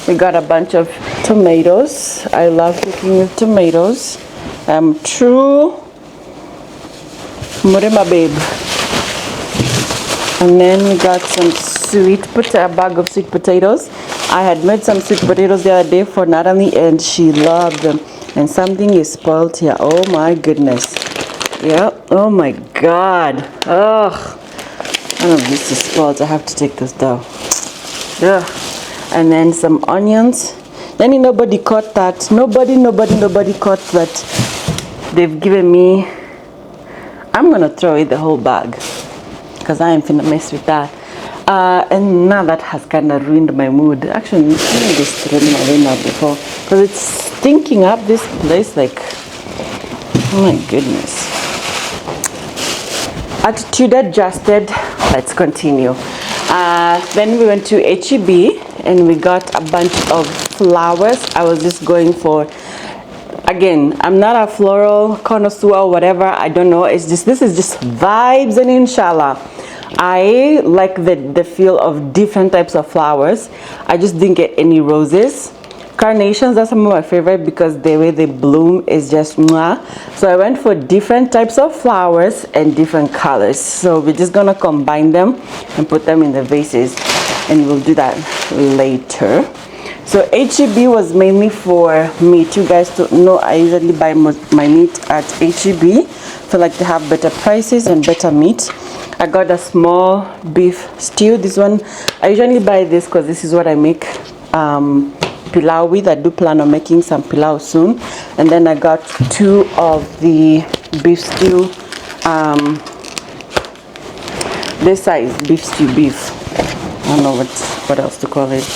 We got a bunch of tomatoes. I love cooking with tomatoes. I'm true Murima babe. And then we got some a bag of sweet potatoes. I had made some sweet potatoes the other day for Natalie, and she loved them. And something is spoiled here. Oh my goodness. Yeah. Oh my god. Ugh. None of this is spoiled. I have to take this down. Yeah. And then some onions. Then nobody caught that. Nobody caught that. They've given me. I'm gonna throw it the whole bag because I am finna mess with that. And now that has kind of ruined my mood. Actually, I think this thrown away now before because it's stinking up this place. Like, oh my goodness. Attitude adjusted. Let's continue. Then we went to HEB and we got a bunch of flowers. I was just going for, again, I'm not a floral connoisseur or whatever. I don't know. It's just, this is just vibes and inshallah. I like the feel of different types of flowers. I just didn't get any roses. Carnations are some of my favorite because the way they bloom is just mwah. So I went for different types of flowers and different colors. So we're just gonna combine them and put them in the vases, and we'll do that later. So HEB was mainly for meat. You guys don't know I usually buy my meat at HEB. Feel like they have better prices and better meat. I got a small beef stew. This one, I usually buy this because this is what I make pilau with. I do plan on making some pilau soon. And then I got 2 of the beef stew, this size beef stew beef. I don't know what else to call it.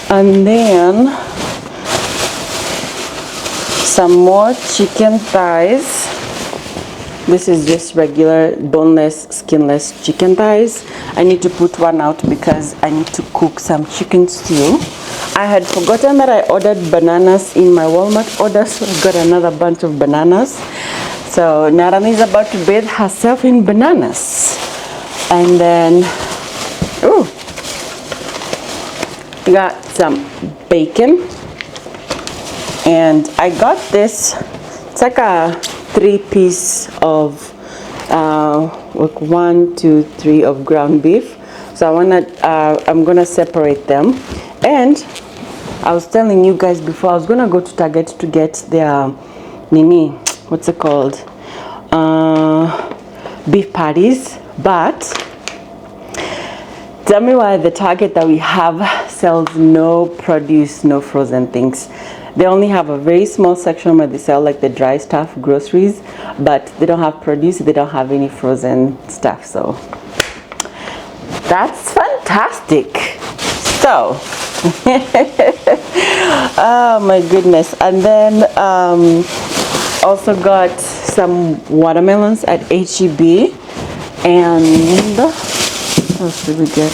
And then some more chicken thighs. This is just regular boneless, skinless chicken thighs. I need to put one out because I need to cook some chicken stew. I had forgotten that I ordered bananas in my Walmart order, so I got another bunch of bananas. So Narani is about to bathe herself in bananas. And then, ooh, we got some bacon. And I got this, it's like a 3-piece of like 1, 2, 3 of ground beef. So I'm gonna separate them. And I was telling you guys before, I was gonna go to Target to get their what's it called, beef patties. But tell me why the Target that we have sells no produce, no frozen things. They only have a very small section where they sell like the dry stuff, groceries, but they don't have produce, they don't have any frozen stuff. So that's fantastic. So oh my goodness. And then also got some watermelons at HEB. And what else did we get?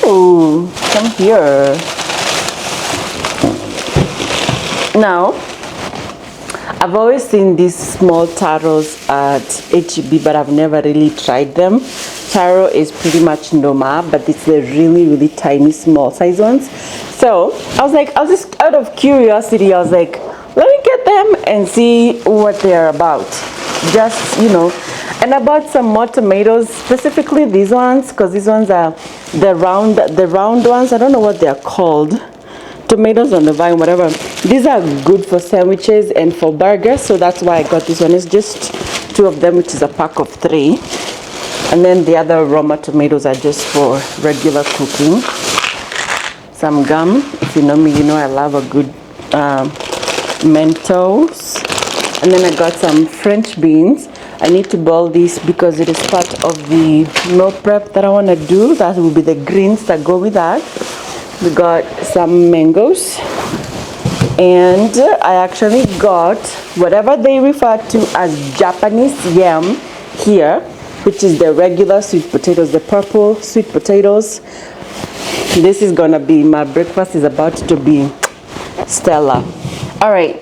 Ooh, come here. Now, I've always seen these small taros at HEB, but I've never really tried them. Taro is pretty much Noma, but it's the really, really tiny, small size ones. So I was just out of curiosity, I was like, let me get them and see what they're about. Just, you know. And I bought some more tomatoes, specifically these ones, because these ones are the round ones. I don't know what they're called. Tomatoes on the vine, whatever. These are good for sandwiches and for burgers, so that's why I got this one. It's just 2 of them, which is a pack of 3. And then the other Roma tomatoes are just for regular cooking. Some gum. If you know me, you know I love a good Mentos. And then I got some French beans. I need to boil these because it is part of the meal prep that I want to do. That will be the greens that go with that. We got some mangoes. And I actually got whatever they refer to as Japanese yam here, which is the regular sweet potatoes, the purple sweet potatoes. This is gonna be, my breakfast is about to be stellar. All right,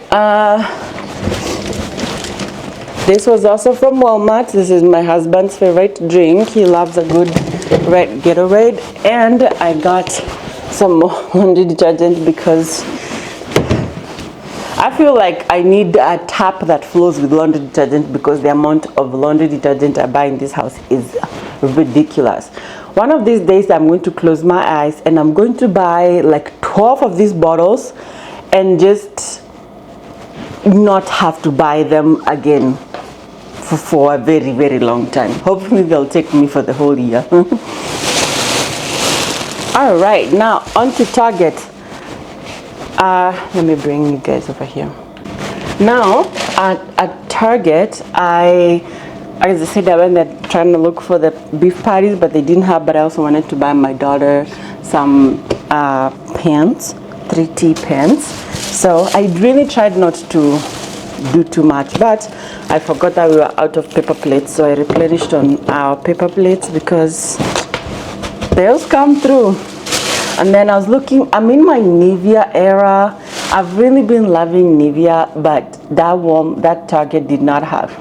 this was also from Walmart. This is my husband's favorite drink. He loves a good red Gatorade. And I got some more laundry detergent because I feel like I need a tap that flows with laundry detergent because the amount of laundry detergent I buy in this house is ridiculous. One of these days I'm going to close my eyes and I'm going to buy like 12 of these bottles and just not have to buy them again for a very, very long time. Hopefully they'll take me for the whole year. All right, now on to Target. Let me bring you guys over here. Now at Target, as I said, I went there trying to look for the beef patties, but they didn't have. But I also wanted to buy my daughter some pants, 3T pants. So I really tried not to do too much, but I forgot that we were out of paper plates, so I replenished on our paper plates because they'll come through. And then I was looking, I'm in my Nivea era. I've really been loving Nivea, but that Target did not have.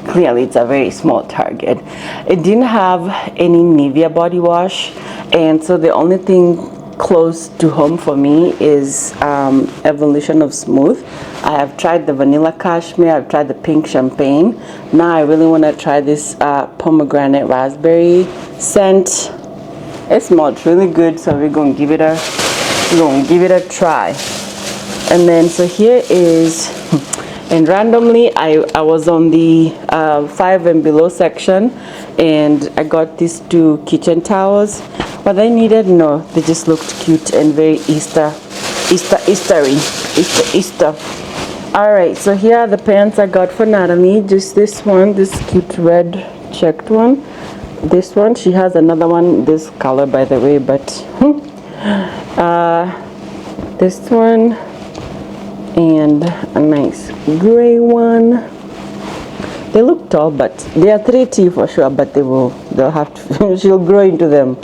Clearly, it's a very small Target. It didn't have any Nivea body wash, and so the only thing close to home for me is Evolution of Smooth. I have tried the vanilla cashmere, I've tried the pink champagne. Now I really want to try this pomegranate raspberry scent. It smells really good, so we're gonna give it a try. And then so here is, and randomly I was on the 5 and below section, and I got these 2 kitchen towels. What I needed, no, they just looked cute and very Easter. All right, so here are the pants I got for Natalie. Just this one, this cute red checked one. This one, she has another one this color, by the way, but this one and a nice gray one. They look tall, but they are 3T for sure, but they'll have to she'll grow into them.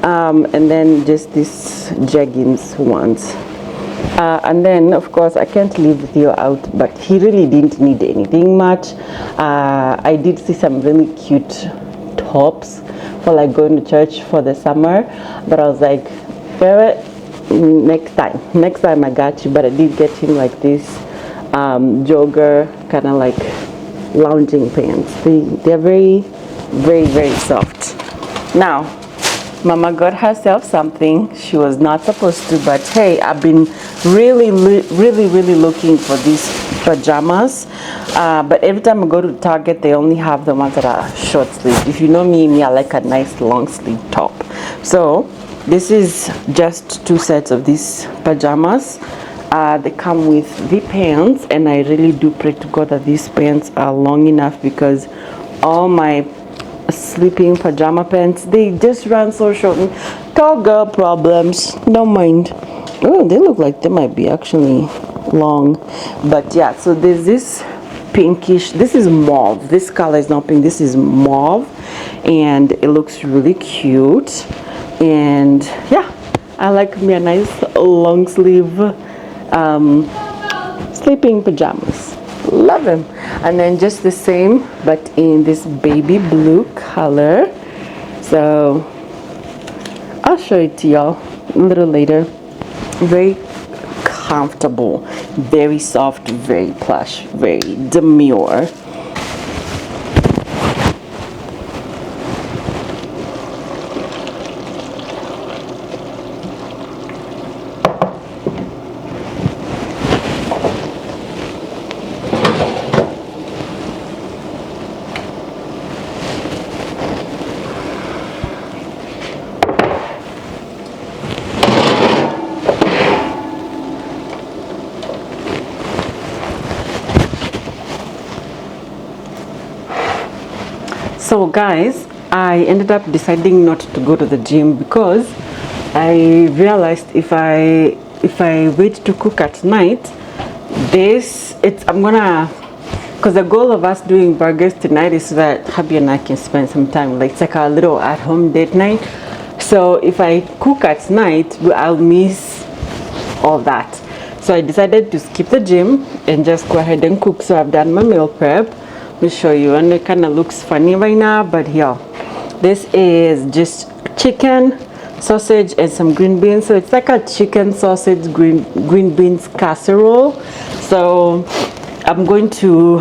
And then just these jeggings ones. And then of course I can't leave Theo out, but he really didn't need anything much. I did see some really cute tops for like going to church for the summer, but I was like, Ferret, next time I got you. But I did get him like this jogger kind of like lounging pants. They're very, very, very soft. Now Mama got herself something she was not supposed to, but hey, I've been really looking for these pajamas, but every time I go to Target they only have the ones that are short sleeve. If you know me, I like a nice long sleeve top. So this is just 2 sets of these pajamas. They come with the pants, and I really do pray to God that these pants are long enough, because all my sleeping pajama pants, they just run so short. Tall girl problems, don't mind. Oh, they look like they might be actually long, but yeah. So there's this pinkish, this is mauve, this color is not pink, this is mauve, and it looks really cute. And yeah, I like me a nice long sleeve sleeping pajamas. Love them. And then just the same, but in this baby blue color. So I'll show it to y'all a little later. Very comfortable, very soft, very plush, very demure. So guys, I ended up deciding not to go to the gym because I realized if I wait to cook at night, I'm gonna, because the goal of us doing burgers tonight is so that hubby and I can spend some time, like it's like a little at-home date night. So if I cook at night, I'll miss all that. So I decided to skip the gym and just go ahead and cook. So I've done my meal prep. Let me show you, and it kind of looks funny right now, but here, this is just chicken, sausage, and some green beans. So it's like a chicken sausage green beans casserole. So I'm going to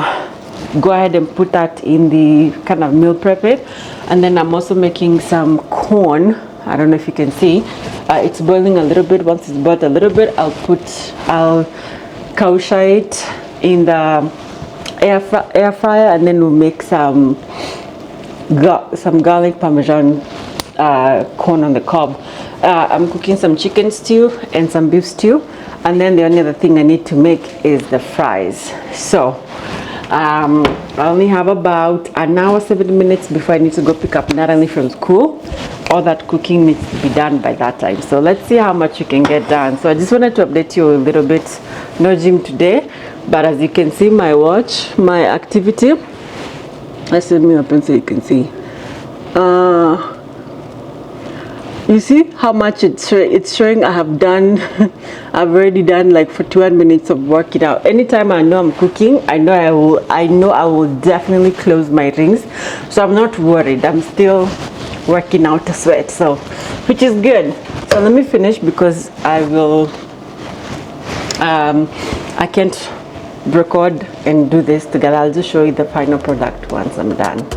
go ahead and put that in the kind of meal prep it. And then I'm also making some corn. I don't know if you can see, it's boiling a little bit. Once it's boiled a little bit, I'll kosher it in the air fryer, and then we'll make some garlic parmesan corn on the cob. I'm cooking some chicken stew and some beef stew, and then the only other thing I need to make is the fries. So I only have about an hour 7 minutes before I need to go pick up Natalie from school. All that cooking needs to be done by that time, so let's see how much we can get done. So I just wanted to update you a little bit. No gym today, but as you can see, my watch, my activity, let's let me open so you can see. You see how much it's showing. I have done I've already done like 41 minutes of working out. Anytime I know I'm cooking, I know I will definitely close my rings, so I'm not worried. I'm still working out a sweat, so which is good. So let me finish because I will I can't record and do this together. I'll just show you the final product once I'm done.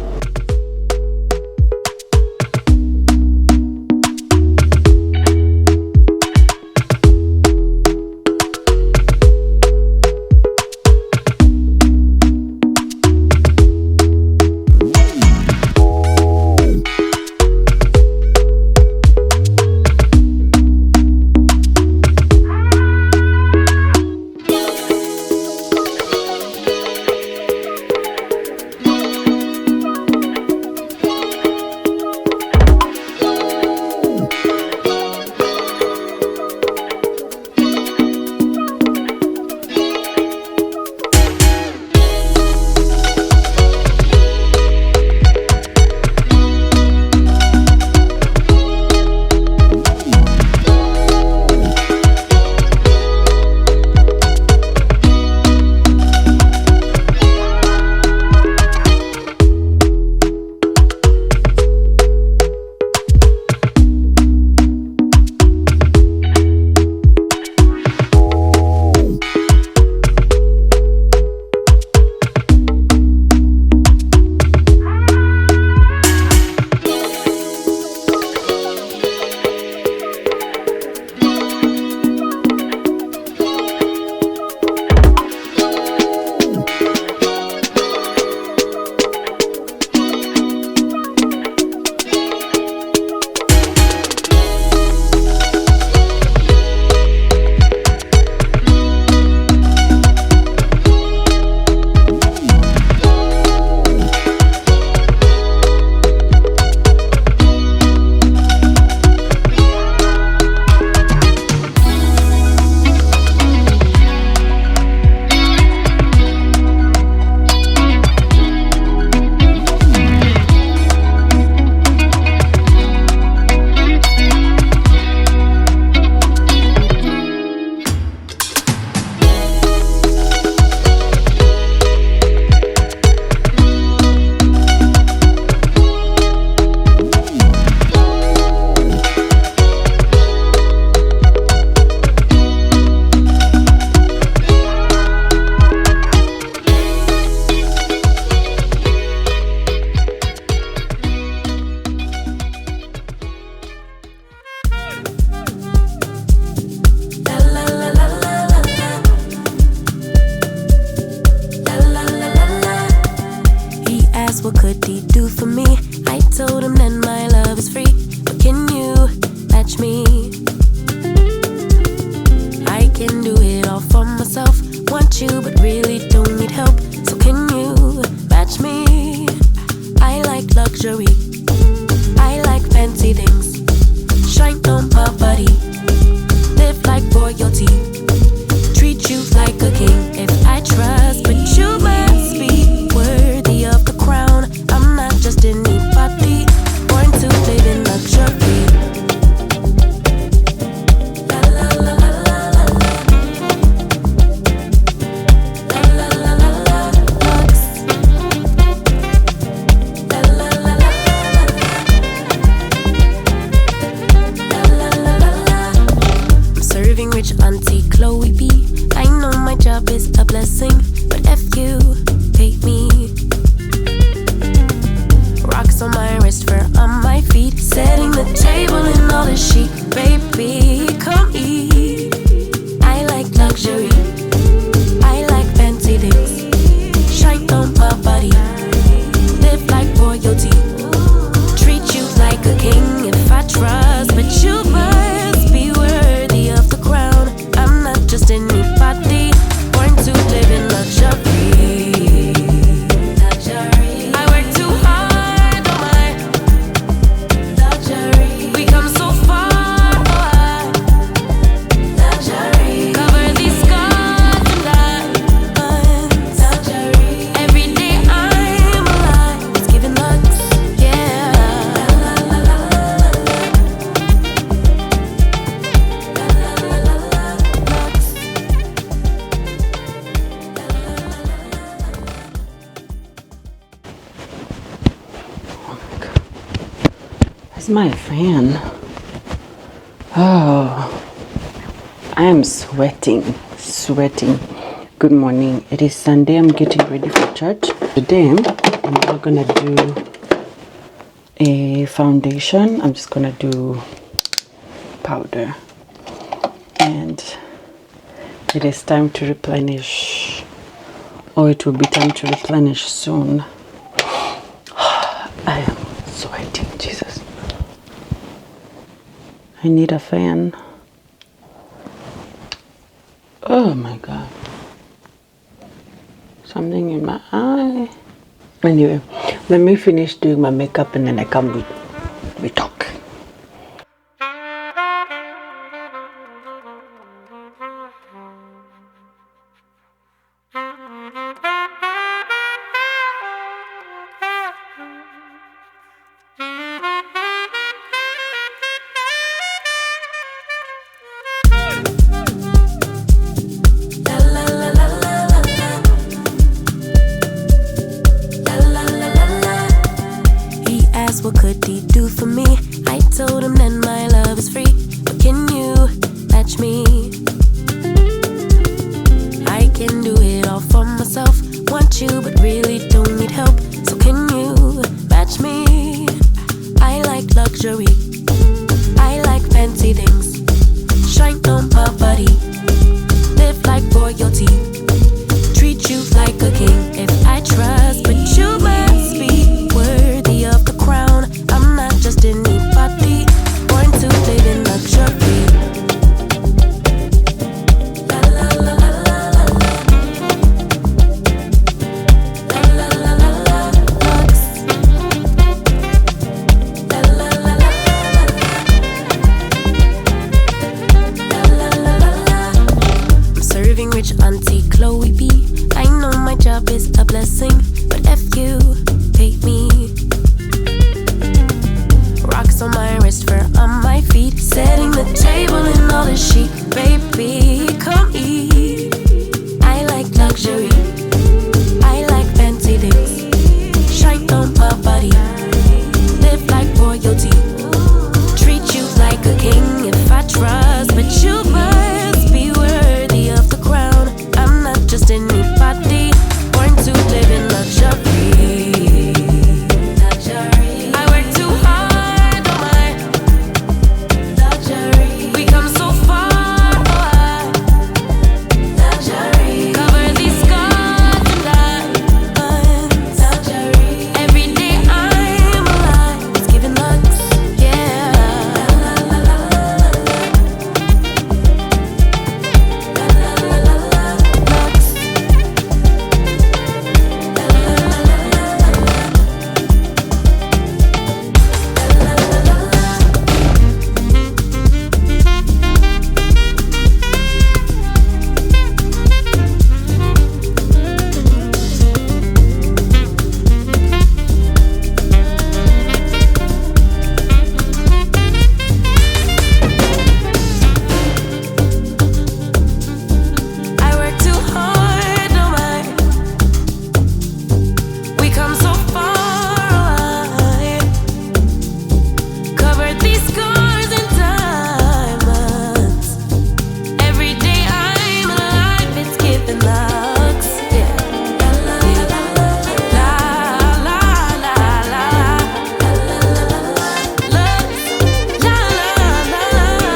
luxury. I like fancy things. Shine my fan? Oh, I am sweating. Good morning. It is Sunday. I'm getting ready for church. Today, I'm not gonna do a foundation. I'm just gonna do powder. And it is time to replenish. Or it will be time to replenish soon. I am sweating, Jesus. I need a fan. Oh my God. Something in my eye. Anyway, let me finish doing my makeup and then I come we talk. What could he do for me? I told him that my love is free, but can you match me? I can do it all for myself. Want you, but really don't need help. So can you match me? I like luxury. I like fancy things. Shine on my body. Live like royalty. Treat you like a king. If I trust, but you must be worthy of the crown. I'm not just anybody, born to live in luxury. La la la la la la la la la la lux. La la la la la la la la. I'm serving rich Auntie Chloe B. I know my job is a blessing, but if you pay me. Rocks on my wrist, fur on my feet, setting the table in all the chic. Baby, come eat. I like luxury. I like fancy things. Shine on my body. Live like royalty. Treat you like a king if I trust, but you must be worthy of the crown. I'm not just anybody, born to live in luxury. I work too hard on my luxury. We come so far, luxury. Cover these scars and diamonds, luxury. Every day I'm alive, it's giving lux, yeah. La la la la la la. La la la la la lux. La la la la la la. I work too hard on my. We come so far, cover these scars and diamonds. Every day I'm alive, it's giving lux. Yeah. La la la la la la la la lux. La la la lux.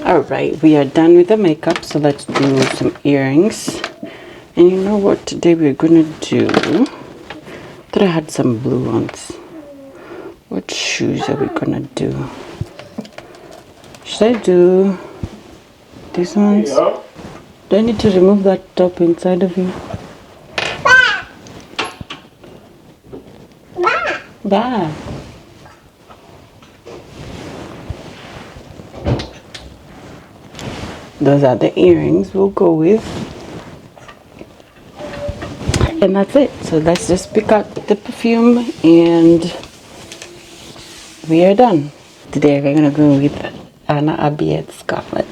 Alright, we are done with the makeup, so let's do some earrings. And you know what today we're gonna do? Thought I had some blue ones. What shoes are we gonna do? Should I do these ones? Do I need to remove that top inside of you? Bah. Those are the earrings we'll go with. And that's it. So let's just pick out the perfume and we are done. Today we're gonna go with Anna Abiet Scarlet.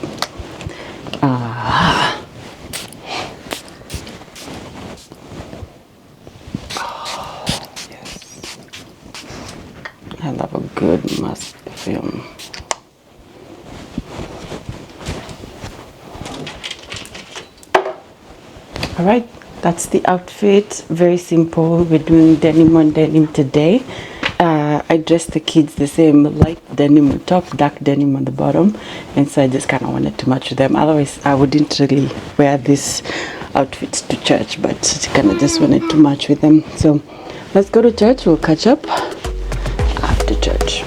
Christmas perfume. All right, that's the outfit. Very simple. We're doing denim on denim today. I dressed the kids the same, light denim on top, dark denim on the bottom, and so I just kind of wanted to match with them. Otherwise I wouldn't really wear these outfits to church, but kind of just wanted to match with them. So let's go to church. We'll catch up after church.